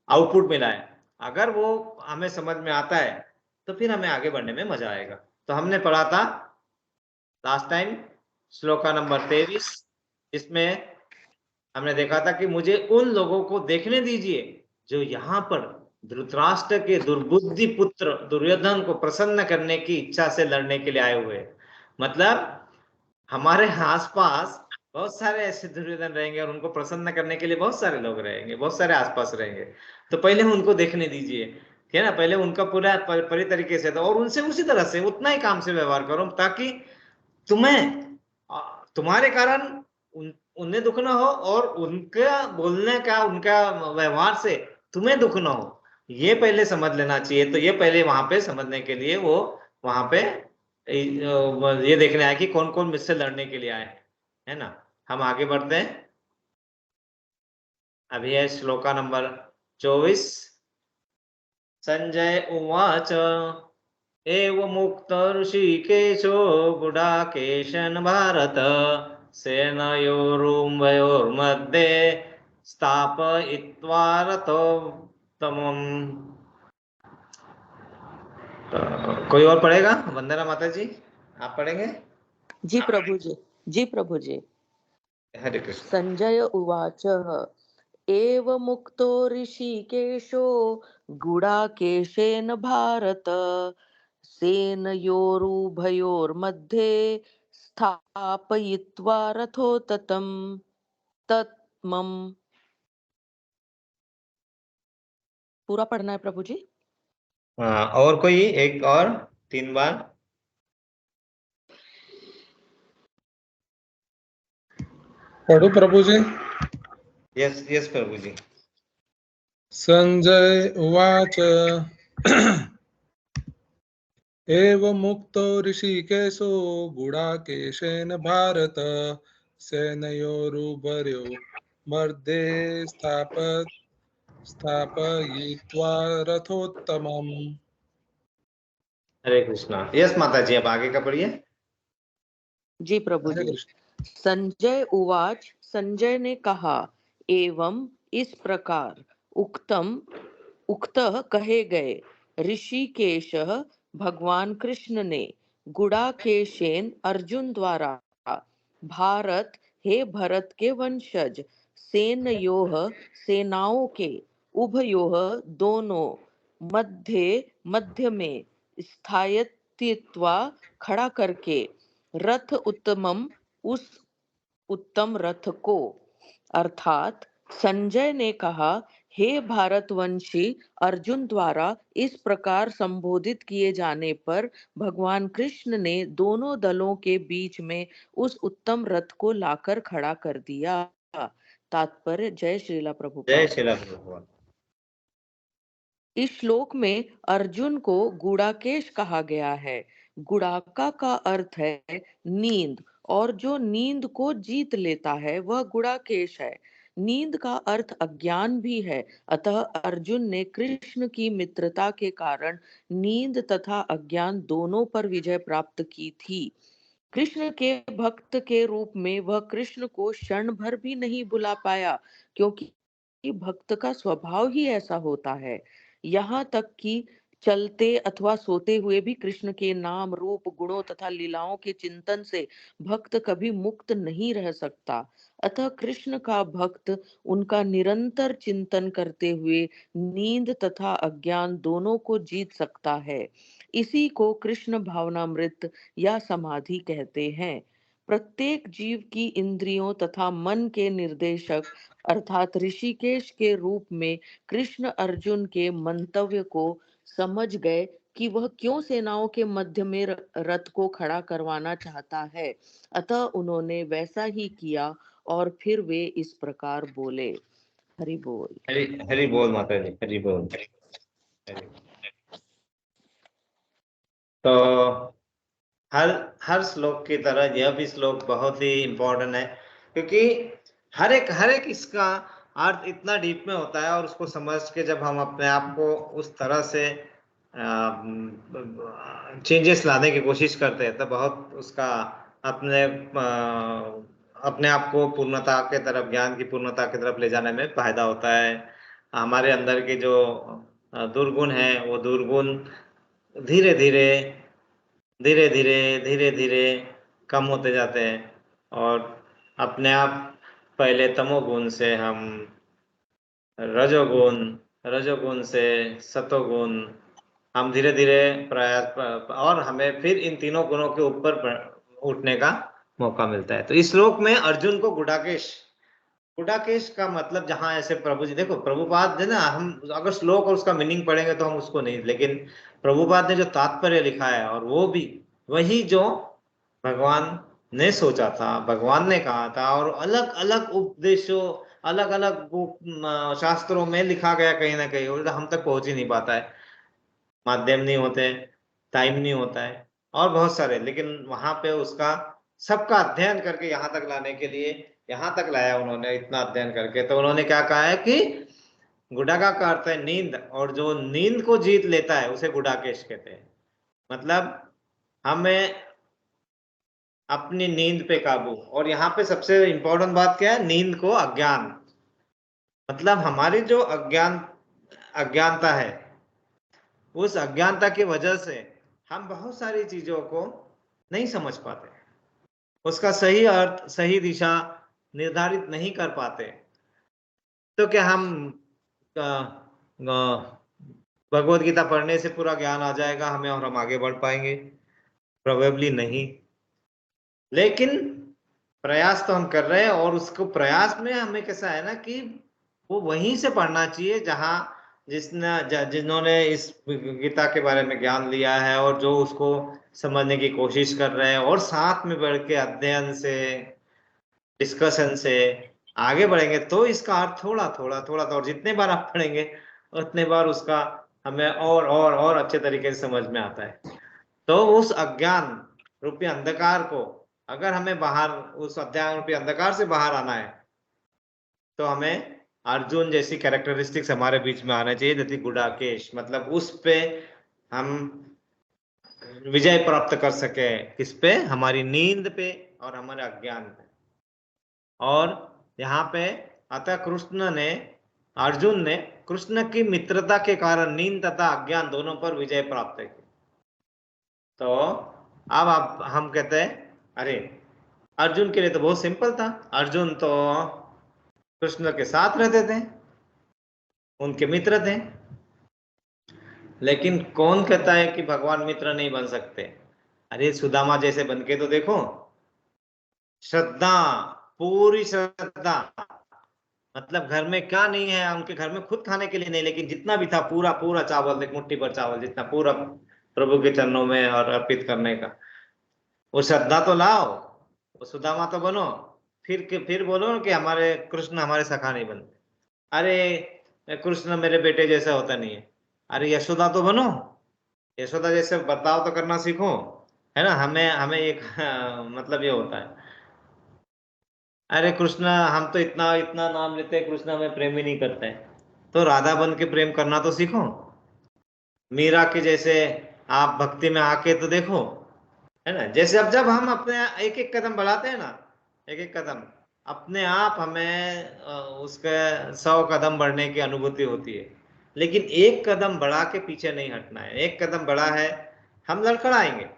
आउटपुट मिला है। अगर वो हमें समझ में आता है तो फिर हमें आगे बढ़ने में मजा आएगा। तो हमने पढ़ा था लास्ट टाइम श्लोका नंबर 23, इसमें हमने देखा था कि मुझे उन लोगों को देखने दीजिए जो यहाँ पर धृतराष्ट्र के दुर्बुद्धि पुत्र दुर्योधन को प्रसन्न करने की इच्छा से लड़ने के लिए आए हुए। मतलब हमारे आसपास बहुत सारे ऐसे दुर्योधन रहेंगे और उनको प्रसन्न करने के लिए बहुत सारे लोग रहेंगे, बहुत सारे आसपास रहेंगे। तो पहले उनको देखने दीजिए, है ना, पहले उनका पूरा परी तरीके से, तो और उनसे उसी तरह से उतना ही काम से व्यवहार करो, ताकि तुम्हें तुम्हारे कारण उन्हें दुख ना हो, और उनका बोलने का, उनका व्यवहार से तुम्हें दुख ना हो, ये पहले समझ लेना चाहिए। तो ये पहले वहां पे समझने के लिए वो वहां पे ये देखने आए कि कौन कौन मुझसे लड़ने के लिए आए, है ना। हम आगे बढ़ते हैं। अभी है श्लोका नंबर 24। संजय उवाच एवमुक्त ऋषिकेशो गुडाकेशन भारत सेनयोरुभयोर्मध्ये स्थापयित्वा रथोत्तमम्। कोई और पढ़ेगा? वंदना माता जी, आप पढ़ेंगे? जी प्रभु जी, जी प्रभु जी। हरे कृष्ण। संजय उवाच एवमुक्तो ऋषिकेशो गुडाकेशेन भारत सेनयोरुभयोर्मध्ये स्थापयित्वा रथोत्तमं तत्मम। पूरा पढ़ना है प्रभु जी? हाँ, और कोई एक और 3 बार? पढ़ो प्रभु जी। यस यस प्रभु जी। संजय उवाच एवमुक्तो ऋषिकेशो गुडाकेशेन भारत सेनयोरुभयो मध्ये स्थापयित्वा रथोत्तमम्। हरे कृष्णा। यस माता जी, अब आगे का पढ़िए। जी प्रभु हरे जी। कृष्ण। संजय उवाच, संजय ने कहा, एवं इस प्रकार उक्तः कहे गए ऋषिकेशः भगवान कृष्ण ने गुडाकेशेन अर्जुन द्वारा भारत हे भरत के वंशज सेनयोः सेनाओं के उभयोः दोनों मध्य में स्थायित्वा खड़ा करके रथ उत्तमम उस उत्तम रथ को, अर्थात संजय ने कहा, हे भारतवंशी अर्जुन द्वारा इस प्रकार संबोधित किए जाने पर भगवान कृष्ण ने दोनों दलों के बीच में उस उत्तम रथ को लाकर खड़ा कर दिया। तात्पर्य जय श्रीला जय प्रभुपाद। श्रीला प्रभुपाद। इस श्लोक में अर्जुन को गुड़ाकेश कहा गया है। गुड़ाका का अर्थ है नींद, और जो नींद को जीत लेता है वह गुड़ाकेश है। नींद का अर्थ अज्ञान भी है, अतः अर्जुन ने कृष्ण की मित्रता के कारण नींद तथा अज्ञान दोनों पर विजय प्राप्त की थी। कृष्ण के भक्त के रूप में वह कृष्ण को क्षण भर भी नहीं भुला पाया, क्योंकि भक्त का स्वभाव ही ऐसा होता है। यहाँ तक कि चलते अथवा सोते हुए भी कृष्ण के नाम रूप गुणों तथा लीलाओं के चिंतन से भक्त कभी मुक्त नहीं रह सकता। अतः कृष्ण का भक्त उनका निरंतर चिंतन करते हुए नींद तथा अज्ञान दोनों को जीत सकता है। इसी को कृष्ण भावनामृत या समाधि कहते हैं। प्रत्येक जीव की इंद्रियों तथा मन के निर्देशक अर्थात ऋषिकेश के रूप में कृष्ण अर्जुन के मंतव्य को समझ गए कि वह क्यों सेनाओं के मध्य में रथ को खड़ा करवाना चाहता है। अतः उन्होंने वैसा ही किया और फिर वे इस प्रकार बोले। हरि बोल। हरि हरि बोल माता जी, हरि बोल। तो हर हर श्लोक की तरह यह भी श्लोक बहुत ही इम्पोर्टेंट है, क्योंकि हर एक इसका अर्थ इतना डीप में होता है, और उसको समझ के जब हम अपने आप को उस तरह से चेंजेस लाने की कोशिश करते हैं, तो बहुत उसका अपने आप को पूर्णता के तरफ, ज्ञान की पूर्णता की तरफ ले जाने में फायदा होता है। हमारे अंदर के जो दुर्गुण है, वो दुर्गुण धीरे धीरे धीरे धीरे धीरे धीरे कम होते जाते हैं, और अपने आप पहले तमोगुण से हम रजोगुण से सतोगुण, हम धीरे धीरे प्रयास, और हमें फिर इन तीनों गुणों के ऊपर उठने का मौका मिलता है। तो इस श्लोक में अर्जुन को गुडाकेश का मतलब, जहां ऐसे प्रभु जी देखो, प्रभुपाद है ना, हम अगर श्लोक और उसका मीनिंग पढ़ेंगे तो हम उसको नहीं, लेकिन प्रभुपाद ने जो तात्पर्य लिखा है, और वो भी वही जो भगवान ने सोचा था, भगवान ने कहा था, और अलग अलग उपदेशों, अलग अलग शास्त्रों में लिखा गया कहीं ना कहीं, और हम तक पहुंच ही नहीं पाता है, माध्यम नहीं होते, टाइम नहीं होता है, और बहुत सारे, लेकिन वहां पे उसका सबका अध्ययन करके यहाँ तक लाने के लिए, यहाँ तक लाया उन्होंने, इतना अध्ययन करके। तो उन्होंने क्या कहा है कि गुडाका का अर्थ है नींद, और जो नींद को जीत लेता है उसे गुडाकेश कहते हैं। मतलब हमें अपनी नींद पे काबू, और यहाँ पे सबसे इंपॉर्टेंट बात क्या है, नींद को अज्ञान, मतलब हमारी जो अज्ञानता है, उस अज्ञानता की वजह से हम बहुत सारी चीजों को नहीं समझ पाते, उसका सही अर्थ सही दिशा निर्धारित नहीं कर पाते। तो क्या हम भगवत गीता पढ़ने से पूरा ज्ञान आ जाएगा हमें और हम आगे बढ़ पाएंगे? प्रोबेबली नहीं, लेकिन प्रयास तो हम कर रहे हैं। और उसको प्रयास में हमें कैसा है ना कि वो वहीं से पढ़ना चाहिए जहां जिन्होंने इस गीता के बारे में ज्ञान लिया है और जो उसको समझने की कोशिश कर रहे हैं, और साथ में बढ़ के अध्ययन से डिस्कशन से आगे बढ़ेंगे तो इसका अर्थ थोड़ा थोड़ा थोड़ा और जितने बार आप पढ़ेंगे उतने बार उसका हमें और अच्छे तरीके से समझ में आता है। तो उस अज्ञान रूपी अंधकार को अगर हमें बाहर, उस अज्ञान रूपी अंधकार से बाहर आना है तो हमें अर्जुन जैसी कैरेक्टरिस्टिक्स हमारे बीच में आना चाहिए, जैसे गुडाकेश, मतलब उस पे हम विजय प्राप्त कर सके। किस पे? हमारी नींद पे और हमारे अज्ञान पे। और यहाँ पे अतः अर्जुन ने कृष्ण की मित्रता के कारण नींद तथा अज्ञान दोनों पर विजय प्राप्त की। तो अब हम कहते हैं अरे अर्जुन के लिए तो बहुत सिंपल था, अर्जुन तो कृष्ण के साथ रहते थे, उनके मित्र थे। लेकिन कौन कहता है कि भगवान मित्र नहीं बन सकते? अरे सुदामा जैसे बन के तो देखो। श्रद्धा, पूरी श्रद्धा, मतलब घर में क्या नहीं है उनके घर में, खुद खाने के लिए नहीं, लेकिन जितना भी था पूरा पूरा चावल, एक मुट्ठी भर चावल जितना, पूरा प्रभु के चरणों में और अर्पित करने का। वो श्रद्धा तो लाओ, वो सुदामा तो बनो, फिर बोलो कि हमारे कृष्ण हमारे सखा नहीं बनते। अरे कृष्ण मेरे बेटे जैसा होता नहीं है। अरे यशोदा तो बनो, यशोदा जैसे बर्ताव तो करना सीखो, है ना। हमें एक मतलब ये होता है, अरे कृष्ण हम तो इतना इतना नाम लेते हैं, कृष्ण हमें प्रेम ही नहीं करते हैं, तो राधा बन के प्रेम करना तो सीखो। मीरा के जैसे आप भक्ति में आके तो देखो, है ना। जैसे अब जब हम अपने एक एक कदम बढ़ाते हैं ना, एक एक कदम, अपने आप हमें उसके 100 कदम बढ़ने की अनुभूति होती है। लेकिन एक कदम बढ़ा के पीछे नहीं हटना है। एक कदम बढ़ा है, हम लड़खड़ाएंगे,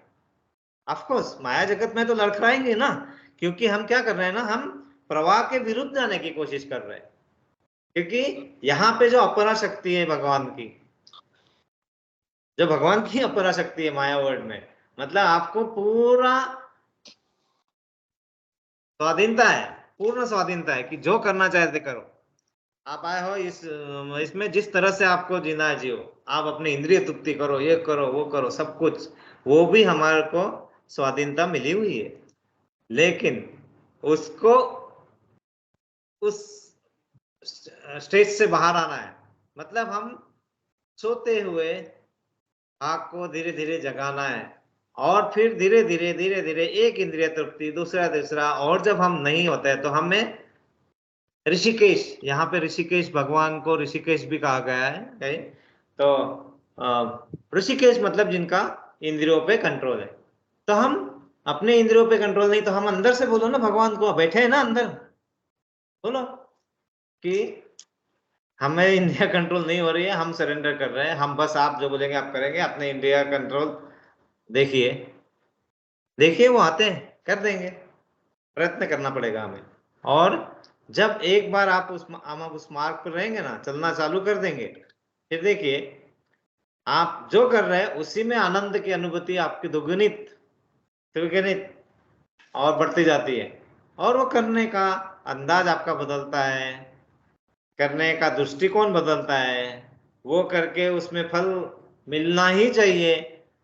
ऑफकोर्स माया जगत में तो लड़खड़ाएंगे ना, क्योंकि हम क्या कर रहे हैं ना, हम प्रवाह के विरुद्ध जाने की कोशिश कर रहे हैं। क्योंकि यहाँ पे जो अपरा शक्ति है भगवान की, जो भगवान की अपरा शक्ति है माया वर्ल्ड में, मतलब आपको पूरा स्वाधीनता है, पूर्ण स्वाधीनता है कि जो करना चाहते करो। आप आए हो इसमें जिस तरह से आपको जीना है जियो, आप अपनी इंद्रिय तृप्ति करो, ये करो वो करो, सब कुछ, वो भी हमारे को स्वाधीनता मिली हुई है। लेकिन उसको उस स्टेज से बाहर आना है, मतलब हम सोते हुए आग को धीरे धीरे जगाना है, और फिर धीरे धीरे एक इंद्रिय तृप्ति, दूसरा, और जब हम नहीं होते हैं तो हमें ऋषिकेश, यहाँ पे ऋषिकेश, भगवान को ऋषिकेश भी कहा गया है। तो ऋषिकेश मतलब जिनका इंद्रियों पे कंट्रोल है। तो हम अपने इंद्रियों पे कंट्रोल नहीं, तो हम अंदर से बोलो ना भगवान को, बैठे हैं ना अंदर, बोलो कि हमें इंद्रिया कंट्रोल नहीं हो रही है, हम सरेंडर कर रहे हैं, हम बस आप जो बोलेंगे आप करेंगे, अपने इंद्रिया कंट्रोल देखिए। देखिए वो आते हैं, कर देंगे, प्रयत्न करना पड़ेगा हमें। और जब एक बार आप उस मार्ग पर रहेंगे ना, चलना चालू कर देंगे, फिर देखिए आप जो कर रहे हैं उसी में आनंद की अनुभूति आपकी दुगुनित त्रिगुणित और बढ़ती जाती है। और वो करने का अंदाज आपका बदलता है, करने का दृष्टिकोण बदलता है, वो करके उसमें फल मिलना ही चाहिए,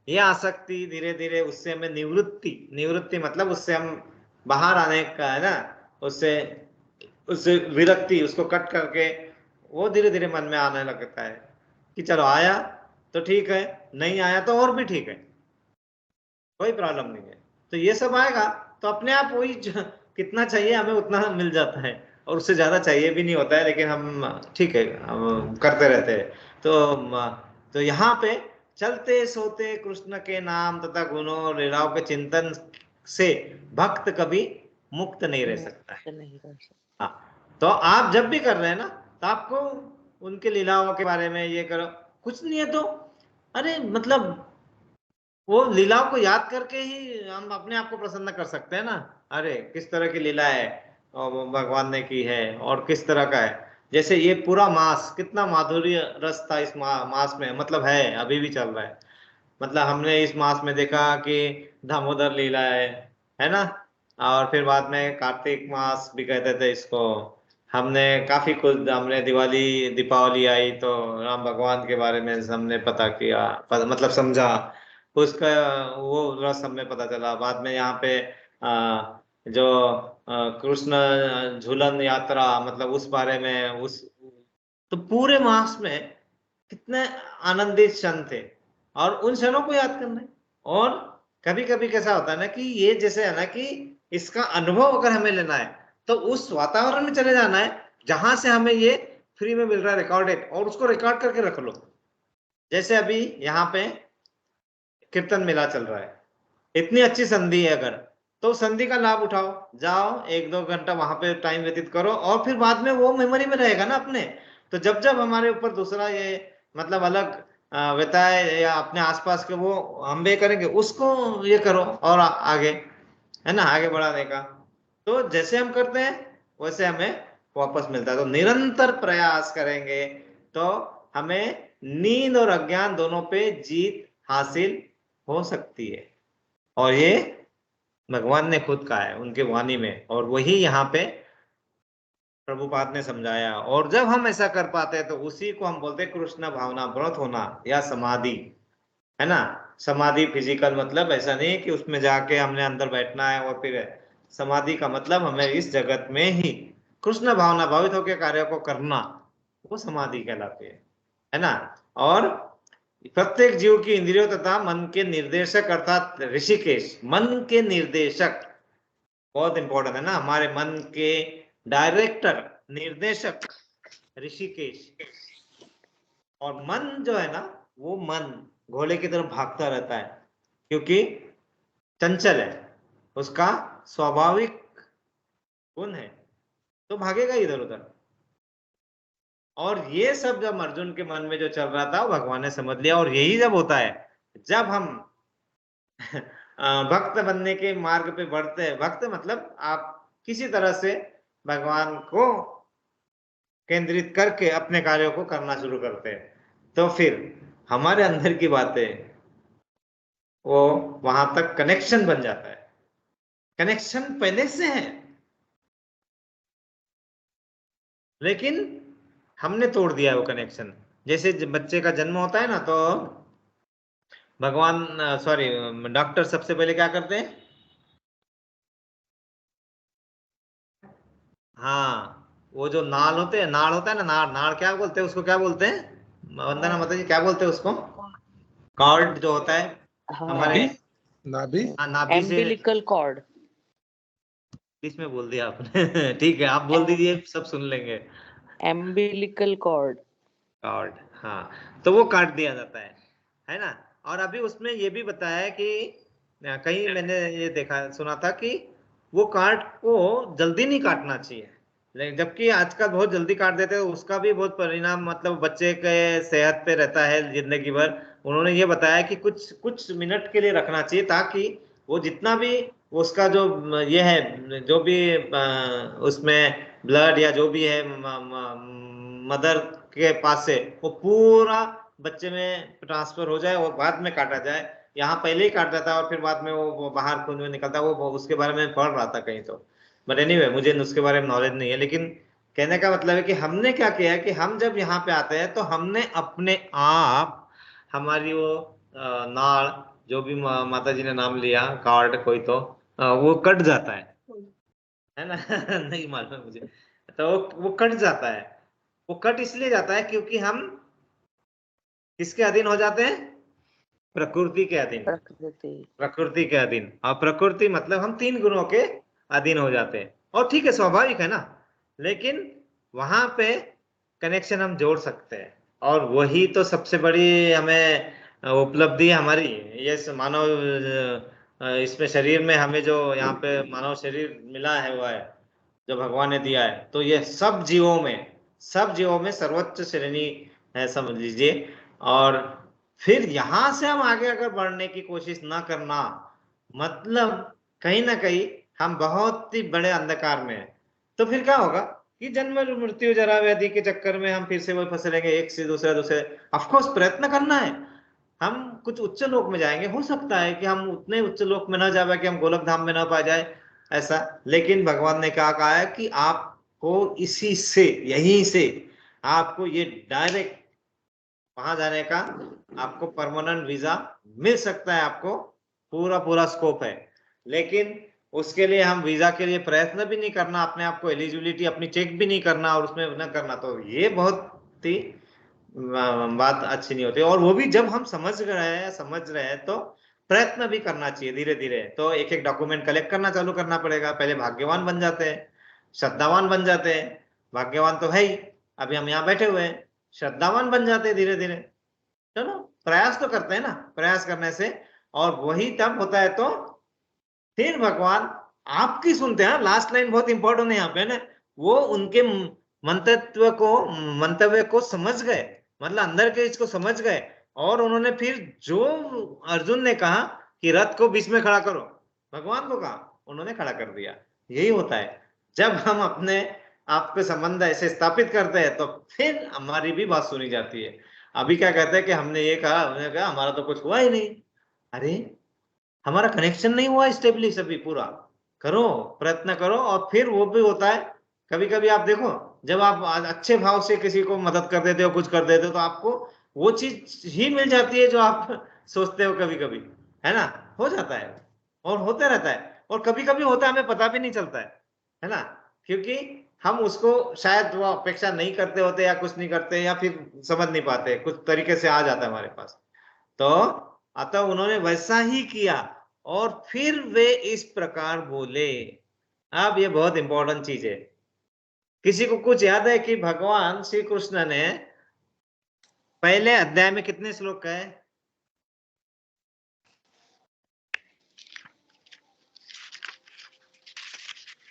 ये आसक्ति धीरे धीरे उससे हमें निवृत्ति मतलब उससे हम बाहर आने का है ना, उससे विरक्ति, उसको कट करके वो धीरे धीरे मन में आने लगता है कि चलो आया तो ठीक है, नहीं आया तो और भी ठीक है, कोई प्रॉब्लम नहीं है। तो ये सब आएगा तो अपने आप वही कितना चाहिए हमें उतना मिल जाता है, और उससे ज्यादा चाहिए भी नहीं होता है, लेकिन हम ठीक है हम करते रहते हैं। तो यहाँ पे चलते सोते कृष्ण के नाम तथा गुणों और लीलाओं के चिंतन से भक्त कभी मुक्त नहीं रह सकता है। नहीं रह सकता। हाँ, तो आप जब भी कर रहे हैं ना, तो आपको उनके लीलाओं के बारे में ये करो, कुछ नहीं है तो अरे मतलब वो लीलाओं को याद करके ही हम अपने आप को प्रसन्न कर सकते हैं ना। अरे किस तरह की लीला है और वो भगवान ने की है और किस तरह का है। जैसे ये पूरा मास कितना माधुर्य रस था इस मास में, मतलब है अभी भी चल रहा है। मतलब हमने इस मास में देखा कि दामोदर लीला है ना। और फिर बाद में कार्तिक मास भी कहते थे इसको। हमने काफी कुछ, हमने दिवाली दीपावली आई तो राम भगवान के बारे में हमने पता किया, मतलब समझा उसका, वो रस हमें पता चला। बाद में यहाँ पे जो कृष्ण झूलन यात्रा, मतलब उस बारे में, उस तो पूरे मास में कितने आनंदित क्षण थे और उन क्षणों को याद करना है। और कभी कभी कैसा होता है ना कि ये जैसे है ना कि इसका अनुभव अगर हमें लेना है तो उस वातावरण में चले जाना है जहां से हमें ये फ्री में मिल रहा है रिकॉर्डेड, और उसको रिकॉर्ड करके रख लो। जैसे अभी यहाँ पे कीर्तन मेला चल रहा है, इतनी अच्छी संधि है अगर, तो संधि का लाभ उठाओ, जाओ 1-2 घंटा वहां पे टाइम व्यतीत करो और फिर बाद में वो मेमोरी में रहेगा ना अपने। तो जब जब हमारे ऊपर दूसरा ये मतलब अलग व्यताए या अपने आसपास के वो हम बे करेंगे उसको ये करो और आगे, है ना, आगे बढ़ाने का। तो जैसे हम करते हैं वैसे हमें वापस मिलता है। तो निरंतर प्रयास करेंगे तो हमें नींद और अज्ञान दोनों पे जीत हासिल हो सकती है। और ये भगवान ने खुद कहा है उनके वाणी में, और वही यहाँ पे प्रभुपाद ने समझाया। और जब हम ऐसा कर पाते हैं तो उसी को हम बोलते हैं कृष्ण भावना व्रत होना या समाधि, है ना। समाधि फिजिकल मतलब ऐसा नहीं कि उसमें जाके हमने अंदर बैठना है और फिर समाधि का मतलब हमें इस जगत में ही कृष्ण भावना भावित होकर कार्य को करना, वो समाधि कहलाती है ना। और प्रत्येक जीव की इंद्रियों तथा मन के निर्देशक अर्थात ऋषिकेश, मन के निर्देशक बहुत इंपॉर्टेंट है ना, हमारे मन के डायरेक्टर निर्देशक ऋषिकेश। और मन जो है ना, वो मन घोड़े की तरफ भागता रहता है क्योंकि चंचल है, उसका स्वाभाविक गुण है, तो भागेगा इधर उधर। और ये सब जब अर्जुन के मन में जो चल रहा था वो भगवान ने समझ लिया। और यही जब होता है जब हम भक्त बनने के मार्ग पे बढ़ते हैं। भक्त मतलब आप किसी तरह से भगवान को केंद्रित करके अपने कार्यों को करना शुरू करते हैं, तो फिर हमारे अंदर की बातें वो वहां तक कनेक्शन बन जाता है। कनेक्शन पहले से है लेकिन हमने तोड़ दिया है वो कनेक्शन। जैसे बच्चे का जन्म होता है ना, तो भगवान सॉरी डॉक्टर सबसे पहले क्या करते हैं? हाँ, वो जो नाल होते हैं, नाड़ होता है ना, नाड़, नाड़ क्या बोलते हैं उसको, क्या बोलते हैं वंदना माता जी, क्या बोलते हैं उसको? कॉर्ड जो होता है हमारे, नाभि, नाभि, हाँ नाभि से, एम्बिलिकल कॉर्ड। इसमें बोल दिया आपने ठीक है, आप बोल दीजिए सब सुन लेंगे। Umbilical cord. कॉर्ड, हाँ, तो वो काट दिया जाता है ना। और अभी उसमें ये भी बताया है कि कहीं मैंने ये देखा सुना था कि वो कार्ड को जल्दी नहीं काटना चाहिए, लेकिन जबकि आजकल बहुत जल्दी काट देते हैं, उसका भी बहुत परिणाम मतलब बच्चे के सेहत पे रहता है जिंदगी भर। उन्होंने ये बताया कि कुछ कुछ मिनट के लिए रखना चाहिए ताकि वो जितना भी उसका जो ये है, जो भी उसमें ब्लड या जो भी है मदर के पास से वो पूरा बच्चे में ट्रांसफर हो जाए और बाद में काटा जाए। यहाँ पहले ही काट देता है और फिर बाद में वो बाहर खून में निकलता है। वो उसके बारे में पढ़ रहा था कहीं तो, बट एनीवे मुझे उसके बारे में नॉलेज नहीं है। लेकिन कहने का मतलब है कि हमने क्या किया है कि हम जब यहाँ पे आते हैं तो हमने अपने आप हमारी वो नाड़, जो भी माता जी ने नाम लिया, कार्ड कोई तो वो कट जाता है ना नहीं मालूम है मुझे, तो वो कट जाता है। वो कट इसलिए जाता है क्योंकि हम किसके अधीन हो जाते हैं? प्रकृति के अधीन। प्रकृति। प्रकृति के अधीन, और प्रकृति मतलब हम 3 गुणों के अधीन हो जाते हैं। और ठीक है, स्वाभाविक है ना, लेकिन वहां पे कनेक्शन हम जोड़ सकते हैं। और वही तो सबसे बड़ी हमें उपलब्धि है हमारी। ये मानव इसमें शरीर में हमें जो यहाँ पे मानव शरीर मिला है हुआ है, जो भगवान ने दिया है, तो ये सब जीवों में सर्वोच्च श्रेणी है समझ लीजिए। और फिर यहां से हम आगे अगर बढ़ने की कोशिश ना करना, मतलब कहीं ना कहीं हम बहुत ही बड़े अंधकार में हैं। तो फिर क्या होगा कि जन्म मृत्यु जरा व्याधि के चक्कर में हम फिर से वही फंसे रहेंगे, एक से दूसरे दूसरे। ऑफकोर्स प्रयत्न करना है, हम कुछ उच्च लोक में जाएंगे, हो सकता है कि हम उतने उच्च लोक में ना जा पाए कि हम गोलक धाम में ना पा जाए ऐसा, लेकिन भगवान ने क्या कहा है कि आपको इसी से, यहीं से आपको ये डायरेक्ट वहां जाने का आपको परमानेंट वीजा मिल सकता है, आपको पूरा पूरा स्कोप है। लेकिन उसके लिए हम वीजा के लिए प्रयत्न भी नहीं करना, अपने आप को एलिजिबिलिटी अपनी चेक भी नहीं करना और उसमें न करना, तो ये बहुत ही बात अच्छी नहीं होती। और वो भी जब हम समझ रहे हैं तो प्रयत्न भी करना चाहिए धीरे धीरे। तो एक एक डॉक्यूमेंट कलेक्ट करना चालू करना पड़ेगा, पहले भाग्यवान बन जाते हैं, श्रद्धावान बन जाते हैं। भाग्यवान तो है ही, अभी हम यहाँ बैठे हुए हैं, श्रद्धावान बन जाते हैं धीरे धीरे। चलो प्रयास तो करते हैं ना, प्रयास करने से, और वही तब होता है तो फिर भगवान आपकी सुनते हैं। लास्ट लाइन बहुत इंपॉर्टेंट है यहाँ पे ना, वो उनके मंतव्य को समझ गए, मतलब अंदर के इसको समझ गए, और उन्होंने फिर जो अर्जुन ने कहा कि रथ को बीच में खड़ा करो, भगवान को कहा, उन्होंने खड़ा कर दिया। यही होता है जब हम अपने आप पे संबंध ऐसे स्थापित करते हैं तो फिर हमारी भी बात सुनी जाती है। अभी क्या कहते हैं कि हमने ये कहा, उन्होंने कहा हमारा तो कुछ हुआ ही नहीं। अरे हमारा कनेक्शन नहीं हुआ स्टेब्लिश अभी पूरा। करो, प्रयत्न करो, और फिर वो भी होता है। कभी कभी आप देखो, जब आप अच्छे भाव से किसी को मदद कर देते हो, कुछ कर देते हो, तो आपको वो चीज ही मिल जाती है जो आप सोचते हो कभी कभी, है ना। हो जाता है और होते रहता है, और कभी कभी होता है हमें पता भी नहीं चलता है ना, क्योंकि हम उसको शायद वो अपेक्षा नहीं करते होते, या कुछ नहीं करते, या फिर समझ नहीं पाते, कुछ तरीके से आ जाता है हमारे पास। तो अतः उन्होंने वैसा ही किया, और फिर वे इस प्रकार बोले। अब ये बहुत इंपॉर्टेंट चीज है। किसी को कुछ याद है कि भगवान श्री कृष्ण ने पहले अध्याय में कितने श्लोक कहे?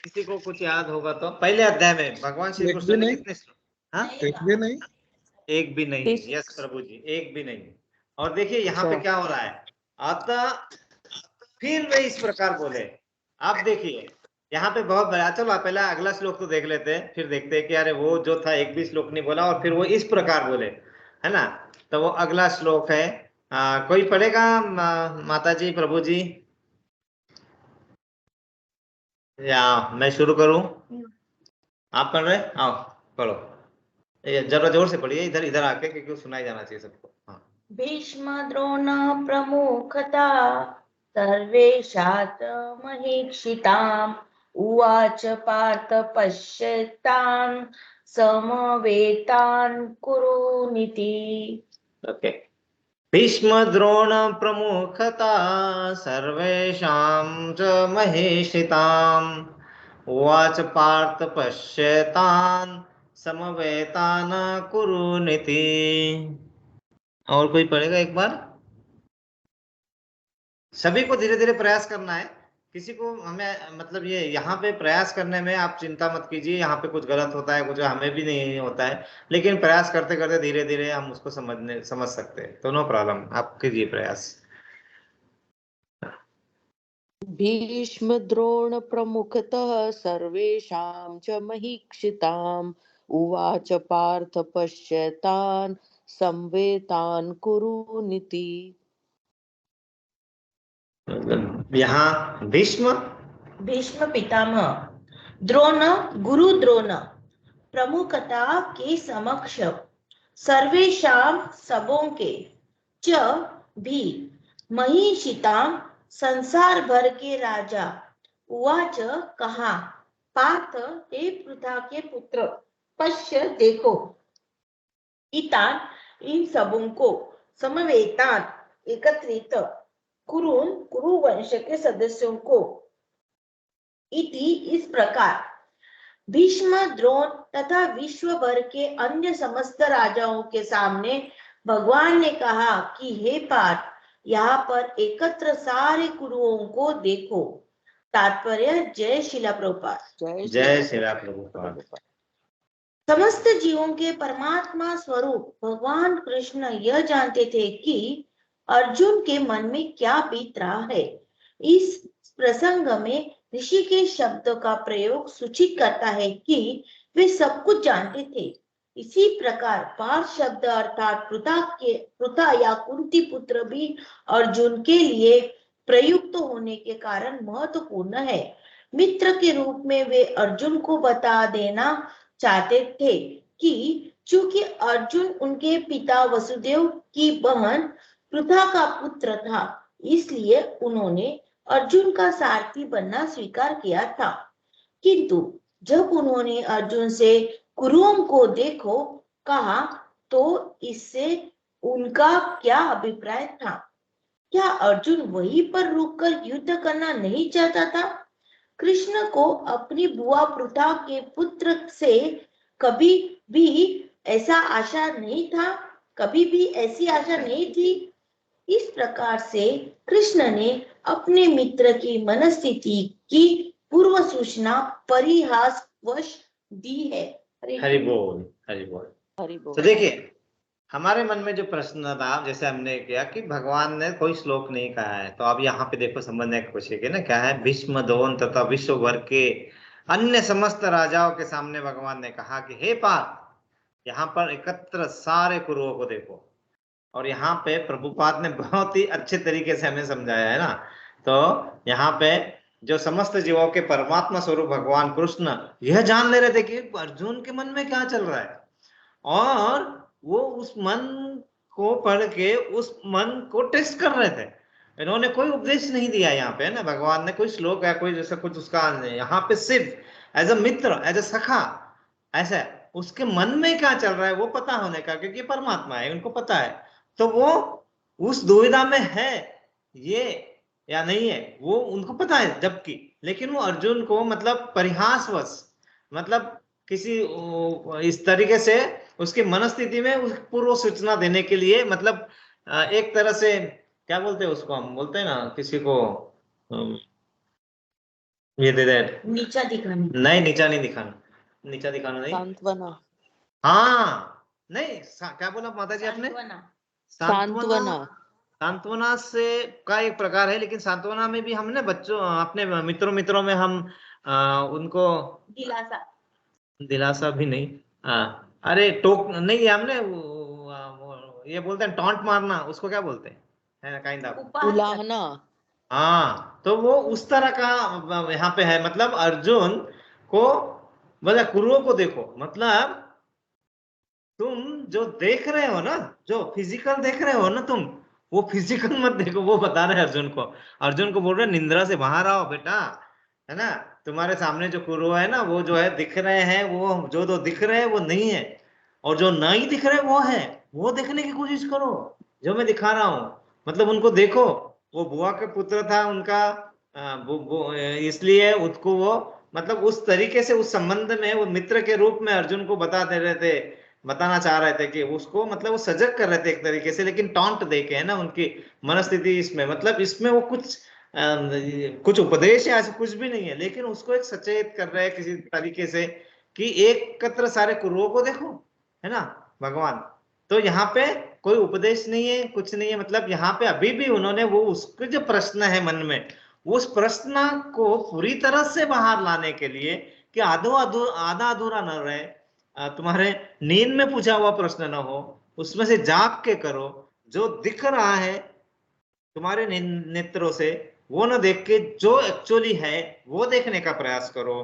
किसी को कुछ याद होगा तो पहले अध्याय में भगवान श्री एक कृष्ण भी ने नहीं, कितने श्लोक? हाँ, एक भी नहीं। एक भी नहीं। इस- यस प्रभु जी, एक भी नहीं। और देखिए यहाँ पे क्या हो रहा है, अतः फिर वे इस प्रकार बोले। आप देखिए यहाँ पे बहुत बड़ा, चलो आप पहले अगला श्लोक तो देख लेते हैं, फिर देखते हैं कि अरे वो जो था एक भी श्लोक नहीं बोला, और फिर वो इस प्रकार बोले, है ना। तो वो अगला श्लोक है, कोई पढ़ेगा? माता जी, प्रभु जी, या मैं शुरू करूं? आप पढ़ रहे? आओ पढ़ो, ये जरा जोर से पढ़िए, इधर इधर आके, क्योंकि सुनाई जाना चाहिए सबको। हाँ। भीष्म द्रोण प्रमुखता सर्वेषात् महीक्षिताम् उवाच पार्थ पश्यतान् समवेतान् कुरुनिति। ओके। भीष्म द्रोण प्रमुखता सर्वेषां च महेशिताम् उवाच पार्थ पश्यतान् समवेतान् कुरुनिति। और कोई पढ़ेगा एक बार? सभी को धीरे धीरे प्रयास करना है, किसी को हमें मतलब ये यहाँ पे प्रयास करने में आप चिंता मत कीजिए, यहाँ पे कुछ गलत होता है, कुछ हमें भी नहीं होता है, लेकिन प्रयास करते करते धीरे धीरे हम उसको समझ सकते हैं, तो नो प्रॉब्लम, आप कीजिए प्रयास। भीष्म द्रोण प्रमुखतः सर्वेषां च महीक्षिताम् उवाच पार्थ पश्यतान् संवेतान् कुरुनिति। यहाँ भीष्म भीष्म पितामह, द्रोण गुरु द्रोण प्रमुखता के समक्ष, सर्वेषां सबों के, च भी, महीषिताम संसार भर के राजा, उवाच कहा, पार्थ हे पृथा के पुत्र, पश्य देखो, इतान इन सबों को, समवेतान एकत्रित, कुरुन कुरु वंश के सदस्यों को, इति इस प्रकार, भीष्म द्रोण तथा विश्व भर के अन्य समस्त राजाओं के सामने भगवान ने कहा कि हे पार्थ, यहाँ पर एकत्र सारे कुरुओं को देखो। तात्पर्य जय शिला प्रभुपाद। जय श्री राम प्रभुपाद। समस्त जीवों के परमात्मा स्वरूप भगवान कृष्ण यह जानते थे कि अर्जुन के मन में क्या बीत रहा है। इस प्रसंग में ऋषि के शब्द का प्रयोग सूचित करता है कि वे सब कुछ जानते थे। इसी प्रकार पार्थ शब्द अर्थात पृथा या कुंती पुत्र भी अर्जुन के लिए प्रयुक्त होने के कारण महत्वपूर्ण है। मित्र के रूप में वे अर्जुन को बता देना चाहते थे कि चूंकि अर्जुन उनके पिता वसुदेव की बहन पृथा का पुत्र था, इसलिए उन्होंने अर्जुन का सारथी बनना स्वीकार किया था। किंतु जब उन्होंने अर्जुन से कुरुओं को देखो कहा तो इससे उनका क्या अभिप्राय था? क्या अर्जुन वहीं पर रुककर युद्ध करना नहीं चाहता था? कृष्ण को अपनी बुआ पृथा के पुत्र से कभी भी ऐसा आशा नहीं था, कभी भी ऐसी आशा नहीं थी। इस प्रकार से कृष्ण ने अपने मित्र की मनस्थिति की पूर्व सूचना परिहासवश दी है। हरि बोल, हरि बोल। हरि बोल। तो देखिए हमारे मन में जो प्रश्न था, जैसे हमने किया कि भगवान ने कोई श्लोक नहीं कहा है, तो अब यहाँ पे देखो समझने की कोशिश की ना, क्या है, भीष्म द्रोण तथा विश्व भर के अन्य समस्त राजाओं के सामने भगवान ने कहा कि हे पार्थ, यहाँ पर एकत्र सारे कुरुओं को देखो। और यहाँ पे प्रभुपाद ने बहुत ही अच्छे तरीके से हमें समझाया है ना। तो यहाँ पे जो समस्त जीवों के परमात्मा स्वरूप भगवान कृष्ण यह जान ले रहे थे कि अर्जुन के मन में क्या चल रहा है, और वो उस मन को पढ़ के उस मन को टेस्ट कर रहे थे। इन्होंने कोई उपदेश नहीं दिया यहाँ पे ना, भगवान ने कोई श्लोक या कोई जैसा कुछ उसका, यहाँ पे सिर्फ as a Mitra, as a सखा, ऐसा उसके मन में क्या चल रहा है वो पता होने का, क्योंकि परमात्मा है, उनको पता है। तो वो उस दुविधा में है ये या नहीं है वो उनको पता है, जबकि लेकिन वो अर्जुन को मतलब परिहासवश, मतलब किसी इस तरीके से उसकी मनस्थिति में उस पूर्व सूचना देने के लिए, मतलब एक तरह से क्या बोलते हैं उसको, हम बोलते हैं ना किसी को ये दे दे, नीचा दिखाना नहीं, नीचा नहीं दिखाना, नीचा दिखाना नहीं, सांत्वना। हाँ नहीं, क्या बोला माता जी आपने? सांत्वना। सांत्वना से का एक प्रकार है, लेकिन सांत्वना में भी हमने बच्चों अपने मित्रों में हम उनको दिलासा भी नहीं, अरे टोक नहीं, हमने ये बोलते हैं टॉन्ट मारना, उसको क्या बोलते हैं, है ना, काइंड ऑफ उलाहना। हाँ, तो वो उस तरह का यहाँ पे है। मतलब अर्जुन को, मतलब कुरुओं को देखो, मतलब तुम जो देख रहे हो ना, जो फिजिकल देख रहे हो ना तुम, वो फिजिकल मत देखो, वो बता रहे अर्जुन को। अर्जुन को बोल रहे निंद्रा से बाहर आओ बेटा, है ना। तुम्हारे सामने जो कुरु है ना, वो जो है दिख रहे हैं, वो जो दिख रहे हैं वो नहीं है, और जो नहीं दिख रहे वो है, वो देखने की कोशिश करो जो मैं दिखा रहा हूँ। मतलब उनको देखो, वो बुआ के पुत्र था उनका, इसलिए उसको वो मतलब उस तरीके से उस संबंध में वो मित्र के रूप में अर्जुन को बता दे रहे थे, बताना चाह रहे थे कि उसको मतलब वो सजग कर रहे थे एक तरीके से, लेकिन टॉन्ट देके, है ना, उनकी मनस्थिति इसमें, मतलब इसमें वो कुछ उपदेश या ऐसा कुछ भी नहीं है, लेकिन उसको एक सचेत कर रहे हैं किसी तरीके से कि एकत्र सारे कुरुओं को देखो, है ना भगवान। तो यहाँ पे कोई उपदेश नहीं है, कुछ नहीं है, मतलब यहाँ पे अभी भी उन्होंने वो उसके जो प्रश्न है मन में, उस प्रश्न को पूरी तरह से बाहर लाने के लिए कि आधा अधूरा न रहे, तुम्हारे नींद में पूछा हुआ प्रश्न ना हो, उसमें से जाग के करो, जो दिख रहा है तुम्हारे नेत्रों से वो ना देख के जो एक्चुअली है वो देखने का प्रयास करो।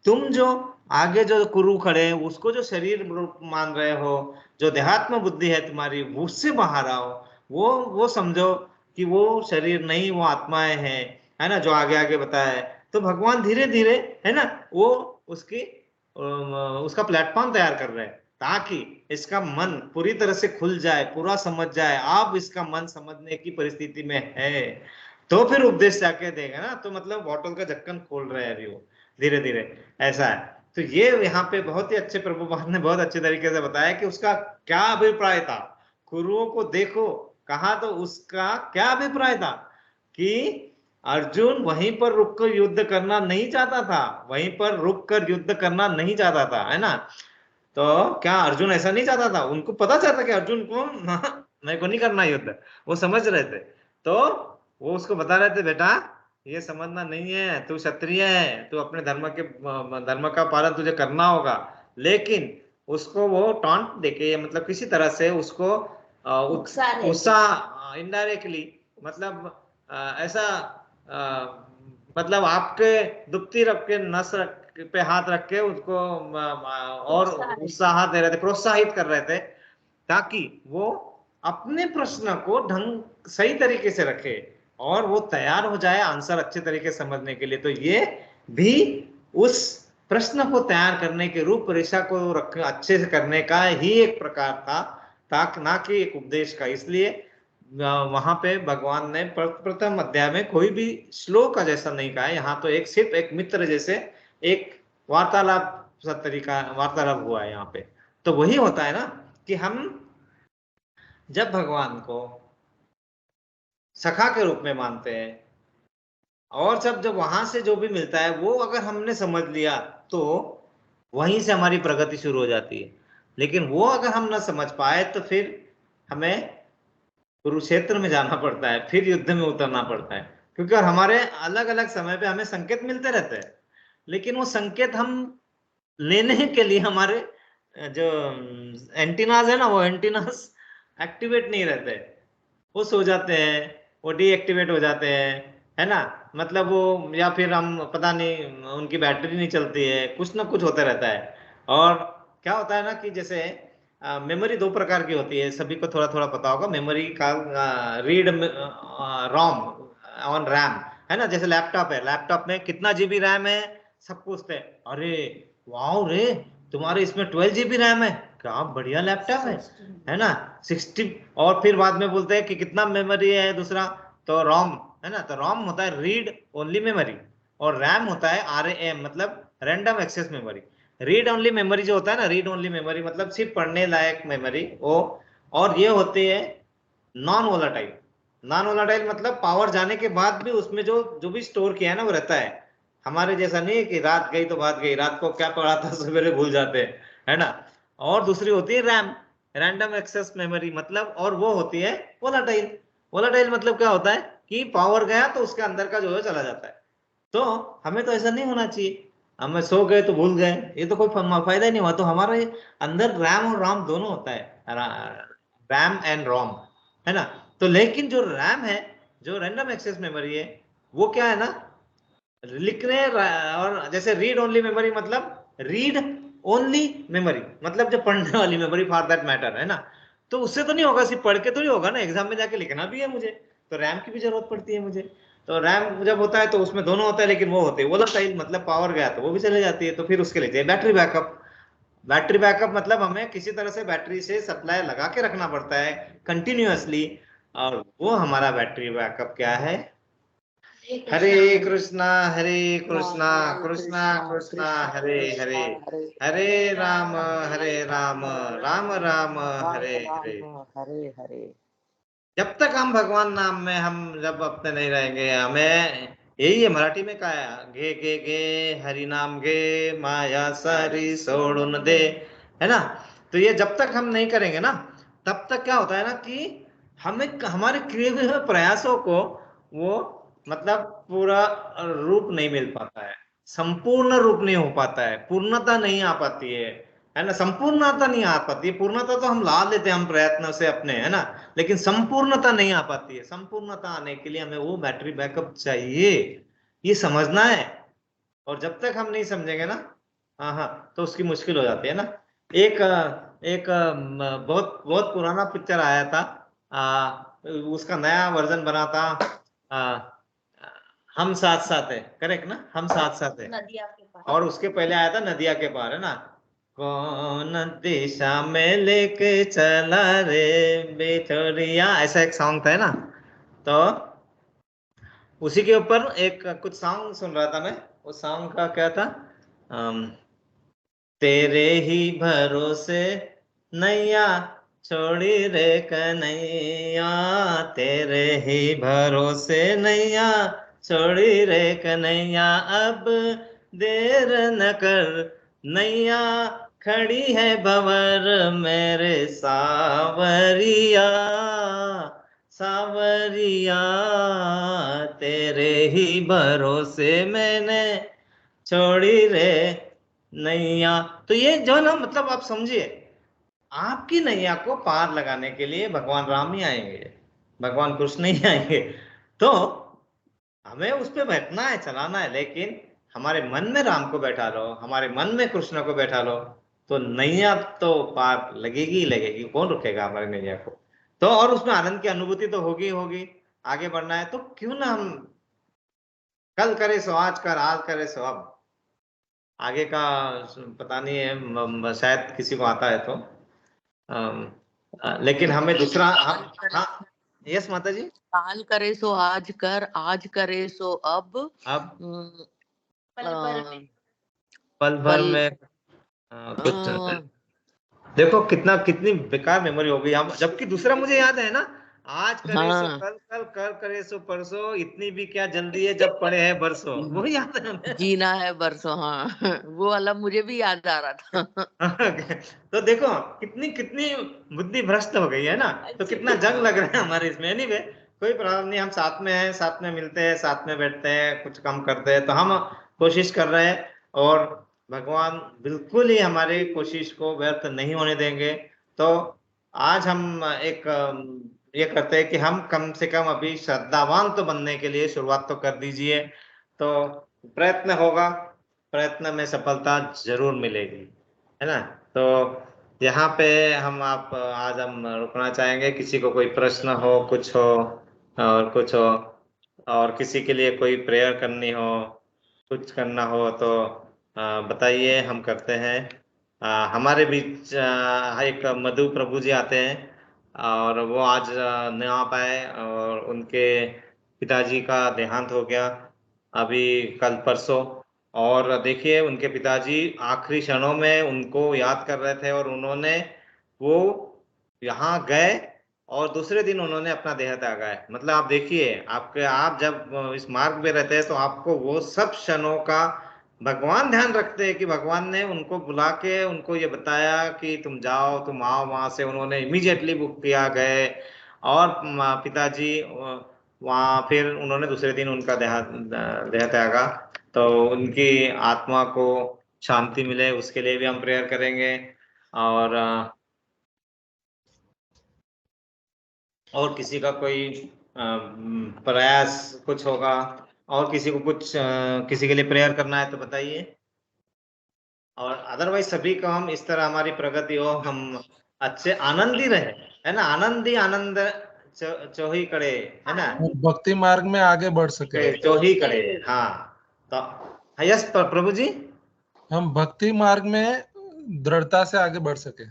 तुम जो आगे जो कुरु खड़े हैं उसको जो शरीर रूप मान रहे हो, जो देहात्म बुद्धि है तुम्हारी, उससे बाहर आओ, वो समझो कि वो शरीर नहीं, वो आत्माएं हैं, है ना, जो आगे आगे बताया है। तो भगवान धीरे धीरे, है ना, वो उसका प्लेटफॉर्म तैयार कर रहे हैं ताकि इसका मन पूरी तरह से खुल जाए, पूरा समझ जाए। अब इसका मन समझने की परिस्थिति में है तो फिर उपदेश जाके देगा ना, तो मतलब बॉटल का ढक्कन खोल रहे हैं अभी वो धीरे धीरे, ऐसा है। तो ये यहाँ पे बहुत ही अच्छे प्रभुपाद ने बहुत अच्छे तरीके से बताया कि उसका क्या अभिप्राय था। कुरुओं को देखो कहा तो उसका क्या अभिप्राय था कि अर्जुन वहीं पर रुककर युद्ध करना नहीं चाहता था, वहीं पर रुककर युद्ध करना नहीं चाहता था, है ना। तो क्या अर्जुन ऐसा नहीं चाहता था? उनको पता चलता कि अर्जुन को मेरे को नहीं करना युद्ध, वो समझ रहे थे। तो वो उसको बता रहे थे, बेटा ये समझना नहीं है, तू क्षत्रिय है, तू अपने धर्म का पालन तुझे करना होगा। लेकिन उसको वो टॉन्ट देके, मतलब किसी तरह से उसको उत्साह इनडायरेक्टली, मतलब ऐसा मतलब आपके दुखती रख के नस पे हाथ रख के उसको और उत्साह दे रहे थे, प्रोत्साहित कर रहे थे, ताकि वो अपने प्रश्न को ढंग सही तरीके से रखे और वो तैयार हो जाए आंसर अच्छे तरीके से समझने के लिए। तो ये भी उस प्रश्न को तैयार करने के रूप रेखा को अच्छे से करने का ही एक प्रकार था, ताकि ना कि एक उपदेश का। इसलिए वहां पे भगवान ने प्रथम अध्याय में कोई भी श्लोक का जैसा नहीं कहा है। यहाँ तो एक सिर्फ एक मित्र जैसे एक वार्तालाप सा तरीका वार्तालाप हुआ है यहाँ पे। तो वही होता है ना कि हम जब भगवान को सखा के रूप में मानते हैं और जब वहां से जो भी मिलता है वो अगर हमने समझ लिया तो वहीं से हमारी प्रगति शुरू हो जाती है। लेकिन वो अगर हम ना समझ पाए तो फिर हमें कुरुक्षेत्र में जाना पड़ता है, फिर युद्ध में उतरना पड़ता है। क्योंकि हमारे अलग अलग समय पे हमें संकेत मिलते रहते हैं, लेकिन वो संकेत हम लेने के लिए हमारे जो एंटीनास है ना, वो एंटीनास एक्टिवेट नहीं रहते, वो सो जाते हैं, वो डीएक्टिवेट हो जाते हैं, है ना। मतलब वो, या फिर हम पता नहीं उनकी बैटरी नहीं चलती है, कुछ ना कुछ होता रहता है। और क्या होता है ना कि जैसे मेमोरी दो प्रकार की होती है, सभी को थोड़ा थोड़ा पता होगा मेमोरी का। रीड रोम ऑन रैम, है ना। जैसे लैपटॉप है, लैपटॉप में कितना जीबी रैम है सब पूछते हैं, अरे वाओ रे तुम्हारे इसमें 12 जीबी रैम है, क्या बढ़िया लैपटॉप है ना। 60, और फिर बाद में बोलते हैं कि कितना मेमोरी है दूसरा, तो रोम, है ना। तो रोम होता है रीड ओनली मेमोरी, और रैम होता है RAM, मतलब random access memory. Read only memory जो होता है ना, रीड ओनली मेमोरी मतलब सिर्फ पढ़ने लायक मेमोरी वो। और ये होती है नॉन वोलाटाइल। नॉन वोलाटाइल मतलब पावर जाने के बाद भी उसमें जो जो भी स्टोर किया है ना वो रहता है। हमारे जैसा नहीं है कि रात गई तो बात गई, रात को क्या पढ़ा था सवेरे भूल जाते हैं, है ना। और दूसरी होती है रैम, रैंडम एक्सेस मेमोरी, मतलब और वो होती है वोलाटाइल। वोलाटाइल मतलब क्या होता है कि पावर गया तो उसके अंदर का जो है चला जाता है। तो हमें तो ऐसा नहीं होना चाहिए, हमें सो गए तो भूल गए, ये तो कोई फायदा ही नहीं हुआ। तो हमारे अंदर रैम और रोम दोनों होता है, रैम एंड रोम, है ना। तो लेकिन जो रैम है, जो रैंडम एक्सेस मेमोरी है, वो क्या है ना, लिखने और जैसे रीड ओनली मेमोरी मतलब रीड ओनली मेमोरी, मतलब जो पढ़ने वाली मेमोरी फॉर दैट मैटर, है ना। तो उससे तो नहीं होगा, सिर्फ पढ़ के तो नहीं होगा ना, एग्जाम में जाके लिखना भी है मुझे, तो रैम की भी जरूरत पड़ती है मुझे। तो रैम जब होता है तो उसमें दोनों होता है, लेकिन वो होते हैं वोलेटाइल, मतलब पावर गया तो वो भी चले जाती है। तो फिर उसके लिए चाहिए बैटरी बैकअप। बैटरी बैकअप मतलब हमें किसी तरह से बैटरी से सप्लाई लगा के रखना पड़ता है कंटिन्यूअसली, और वो हमारा बैटरी बैकअप क्या है, हरे कृष्णा हरे कृष्णा कृष्णा कृष्णा हरे हरे, हरे राम राम राम हरे हरे। हरे हरे। जब तक हम भगवान नाम में हम जब अपने नहीं रहेंगे, हमें यही है मराठी में कहा है, गे गे गे हरि नाम गे माया सारी सोड़ुन दे, है ना। तो ये जब तक हम नहीं करेंगे ना, तब तक क्या होता है ना कि हमें हमारे किए हुए प्रयासों को वो मतलब पूरा रूप नहीं मिल पाता है, संपूर्ण रूप नहीं हो पाता है, पूर्णता नहीं आ पाती है ना। संपूर्णता नहीं आ पाती है, पूर्णता तो हम ला लेते हैं हम प्रयत्न से अपने, है ना, लेकिन संपूर्णता नहीं आ पाती है। संपूर्णता आने के लिए हमें वो बैटरी बैकअप चाहिए, ये समझना है। और जब तक हम नहीं समझेंगे ना, हाँ हाँ, तो उसकी मुश्किल हो जाती है ना। एक बहुत बहुत पुराना पिक्चर आया था, उसका नया वर्जन बना था, आ, हम साथ साथ है, करेक्ट ना, हम साथ साथ है। नदिया के पास। और उसके पहले आया था नदिया के पार, है ना। कौन दिशा में लेके चला रे बेचोरिया, ऐसा एक सॉन्ग था, है ना। तो उसी के ऊपर एक कुछ सॉन्ग सुन रहा था मैं, उस सॉन्ग का क्या था, अम, तेरे ही भरोसे नैया छोड़ी रे कन्हैया, तेरे ही भरोसे नैया छोड़ी रे कन्हैया, अब देर न कर नैया खड़ी है भंवर मेरे सावरिया, सावरिया तेरे ही भरोसे मैंने छोड़ी रे नैया। तो ये जो है ना, मतलब आप समझिए, आपकी नैया को पार लगाने के लिए भगवान राम ही आएंगे, भगवान कृष्ण ही आएंगे। तो हमें उस पे बैठना है, चलाना है, लेकिन हमारे मन में राम को बैठा लो, हमारे मन में कृष्ण को बैठा लो, तो नैया तो पार लगेगी ही लगेगी। कौन रुकेगा हमारी नैया को? तो और उसमें आनंद की अनुभूति तो होगी ही होगी। आगे बढ़ना है तो क्यों ना हम कल करे सो आज कर, आज करे सो अब। आगे का पता नहीं है, शायद किसी को आता है तो लेकिन हमें दूसरा हाँ, यस माता जी। काल करे सो आज कर, आज करे सो अब। अब पल भर में, पल भर पल में कुछ देखो कितनी बेकार मेमोरी हो गई हम, जबकि दूसरा मुझे याद है ना, आज करे सो हाँ, कल, कल कर करे सो परसों, इतनी भी क्या जल्दी है जब पड़े हैं बरसों, वो याद है हमें। जीना है बरसों। हाँ वो वाला मुझे भी याद आ रहा था। तो देखो कितनी कितनी बुद्धि भ्रष्ट हो गई है ना। तो कितना जंग लग रहा है हमारे इसमें। एनीवे कोई प्रॉब्लम नहीं, हम साथ में हैं, साथ में मिलते हैं, साथ में बैठते हैं, कुछ काम करते हैं, तो हम कोशिश कर रहे हैं और भगवान बिल्कुल ही हमारी कोशिश को व्यर्थ नहीं होने देंगे। तो आज हम एक ये करते हैं कि हम कम से कम अभी श्रद्धावान तो बनने के लिए शुरुआत तो कर दीजिए। तो प्रयत्न होगा, प्रयत्न में सफलता जरूर मिलेगी, है ना। तो यहाँ पे हम आप आज हम रुकना चाहेंगे। किसी को कोई प्रश्न हो, कुछ हो और कुछ हो, और किसी के लिए कोई प्रेयर करनी हो, कुछ करना हो तो बताइए, हम करते हैं। हमारे बीच एक मधु प्रभु जी आते हैं और वो आज नहीं आ पाए, और उनके पिताजी का देहांत हो गया अभी कल परसों। और देखिए उनके पिताजी आखिरी क्षणों में उनको याद कर रहे थे, और उन्होंने वो यहाँ गए और दूसरे दिन उन्होंने अपना देह त्यागा है। मतलब आप देखिए, आपके आप जब इस मार्ग में रहते हैं तो आपको वो सब क्षणों का भगवान ध्यान रखते हैं कि भगवान ने उनको बुला के उनको ये बताया कि तुम जाओ, तुम आओ वहां से। उन्होंने इमीडिएटली बुक किया, गए, और पिताजी वहाँ फिर उन्होंने दूसरे दिन उनका देह त्यागा। तो उनकी आत्मा को शांति मिले उसके लिए भी हम प्रेयर करेंगे। और किसी का कोई प्रयास कुछ होगा, और किसी को कुछ किसी के लिए प्रेयर करना है तो बताइए। और अदरवाइज सभी का हम इस तरह हमारी प्रगति हो, हम अच्छे आनंदी रहे, है ना। आनंद ही आनंद चौही करे, है ना। भक्ति मार्ग में आगे बढ़ सके, चौही करे, हाँ। तो यस प्रभु जी। हम भक्ति मार्ग में दृढ़ता से आगे बढ़ सके।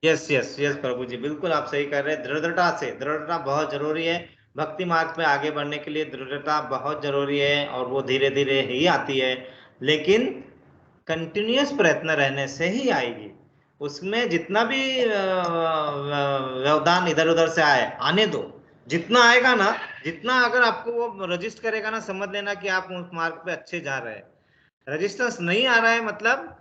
यस यस यस प्रभु जी, बिल्कुल आप सही कर रहे हैं। दृढ़ता से, दृढ़ता बहुत जरूरी है। भक्ति मार्ग पे आगे बढ़ने के लिए दृढ़ता बहुत जरूरी है, और वो धीरे धीरे ही आती है, लेकिन कंटिन्यूअस प्रयत्न रहने से ही आएगी। उसमें जितना भी व्यवधान इधर उधर से आए, आने दो। जितना आएगा ना, जितना अगर आपको वो रजिस्ट करेगा ना, समझ लेना कि आप उस मार्ग पे अच्छे जा रहे हैं। रेजिस्टेंस नहीं आ रहा है मतलब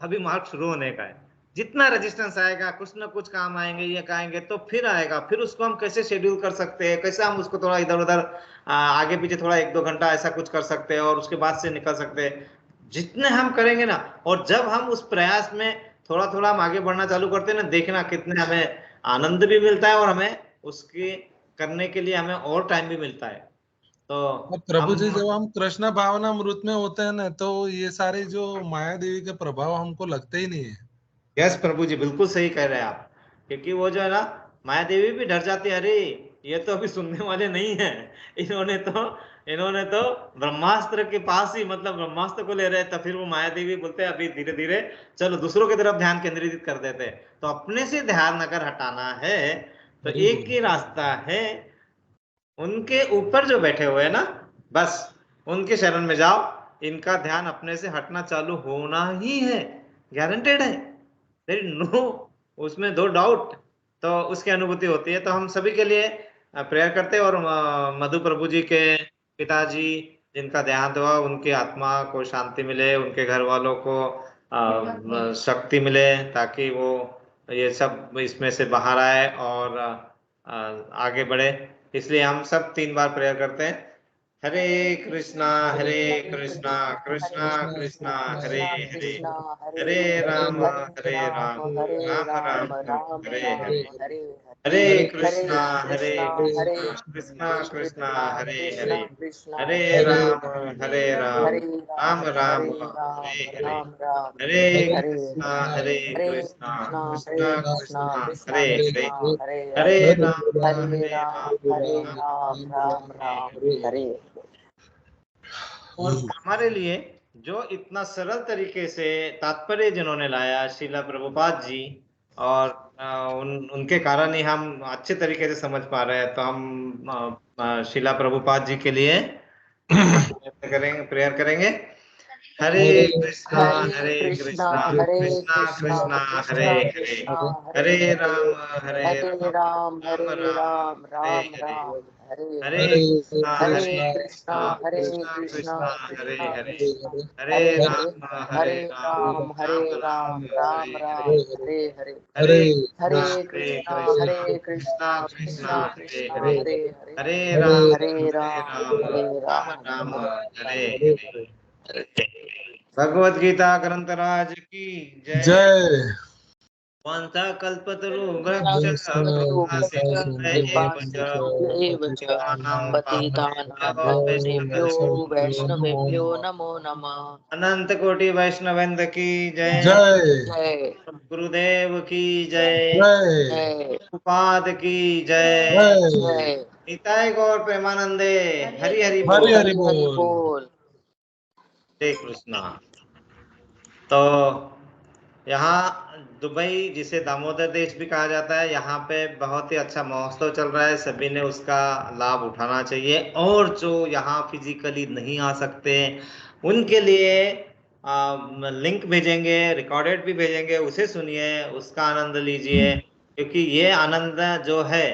अभी मार्ग शुरू होने का है। जितना रेजिस्टेंस आएगा, कुछ ना कुछ काम आएंगे, ये कहेंगे तो फिर आएगा। फिर उसको हम कैसे शेड्यूल कर सकते हैं, कैसे हम उसको थोड़ा इधर उधर आगे पीछे थोड़ा 1-2 घंटा ऐसा कुछ कर सकते हैं, और उसके बाद से निकल सकते हैं। जितने हम करेंगे ना, और जब हम उस प्रयास में थोड़ा थोड़ा हम आगे बढ़ना चालू करते हैं ना, देखना कितने हमें आनंद भी मिलता है, और हमें उसके करने के लिए हमें और टाइम भी मिलता है। तो और प्रभु हम जी, जब हम कृष्ण भावना अमृत में होते हैं ना, तो ये सारे जो माया देवी के प्रभाव हमको लगते ही नहीं है। यस प्रभु जी, बिल्कुल सही कह रहे हैं आप। क्योंकि वो जो है ना, माया देवी भी डर जाती है, अरे ये तो अभी सुनने वाले नहीं है। इन्होंने तो ब्रह्मास्त्र के पास ही, मतलब ब्रह्मास्त्र को ले रहे हैं। तो फिर वो माया देवी बोलते हैं अभी धीरे धीरे चलो दूसरों की तरफ ध्यान केंद्रित कर देते हैं। तो अपने से ध्यान अगर हटाना है तो वेरी एक गुड। ही रास्ता है, उनके ऊपर जो बैठे हुए हैं ना, बस उनके शरण में जाओ। इनका ध्यान अपने से हटना चालू होना ही है, गारंटेड है, देयर इज नो, उसमें दो डाउट। तो उसकी अनुभूति होती है। तो हम सभी के लिए प्रेयर करते हैं, और मधु प्रभु जी के पिताजी जिनका देहांत हुआ, उनकी आत्मा को शांति मिले, उनके घर वालों को शक्ति मिले, ताकि वो ये सब इसमें से बाहर आए और आगे बढ़े। इसलिए हम सब 3 बार प्रेयर करते हैं। हरे कृष्णा कृष्णा कृष्णा हरे हरे, हरे राम राम राम हरे हरे, हरे कृष्णा कृष्णा कृष्णा हरे हरे, हरे राम राम राम हरे हरे, हरे कृष्णा कृष्णा कृष्णा कृष्णा हरे हरे, हरे राम राम राम हरे हरे। और हमारे लिए जो इतना सरल तरीके से तात्पर्य जिन्होंने लाया श्रीला प्रभुपाद जी, और उनके कारण ही हम अच्छे तरीके से समझ पा रहे हैं। तो हम श्रीला प्रभुपाद जी के लिए प्रेयर करेंगे। हरे कृष्णा कृष्णा कृष्णा हरे हरे, हरे राम राम हरे हरे, हरे कृष्णा कृष्णा कृष्णा हरे हरे, हरे राम राम हरे हरे, हरे कृष्णा कृष्णा हरे हरे, हरे राम राम हरे हरे। भगवत गीता ग्रंथ राज की जय। जय। वांछा कल्पतरुभ्यश्च कृपा सिन्धुभ्यश्च पतितानां पावनेभ्यो वैष्णवेभ्यो नमो नमः। अनंत कोटि वैष्णवेंद्र की जय। जय जय गुरुदेव की जय, जय जय उपाद की जय। जय। जय। निताय गौर प्रेमानंदे, हरि हरि बोल। हरि हरि हरि बोल। बोल। हरे कृष्णा। तो यहाँ दुबई, जिसे दामोदर देश भी कहा जाता है, यहाँ पे बहुत ही अच्छा महोत्सव चल रहा है। सभी ने उसका लाभ उठाना चाहिए। और जो यहाँ फिजिकली नहीं आ सकते, उनके लिए लिंक भेजेंगे, रिकॉर्डेड भी भेजेंगे, उसे सुनिए, उसका आनंद लीजिए। क्योंकि ये आनंद जो है,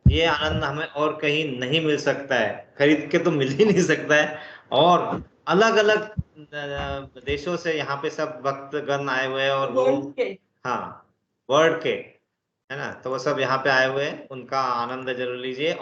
ये आनंद हमें और कहीं नहीं मिल सकता है, खरीद के तो मिल ही नहीं सकता है। और अलग अलग देशों से यहाँ पे सब भक्तगण आए हुए हैं, और वो हाँ वर्ल्ड के, है ना, तो वो सब यहाँ पे आए हुए हैं, उनका आनंद जरूर लीजिए।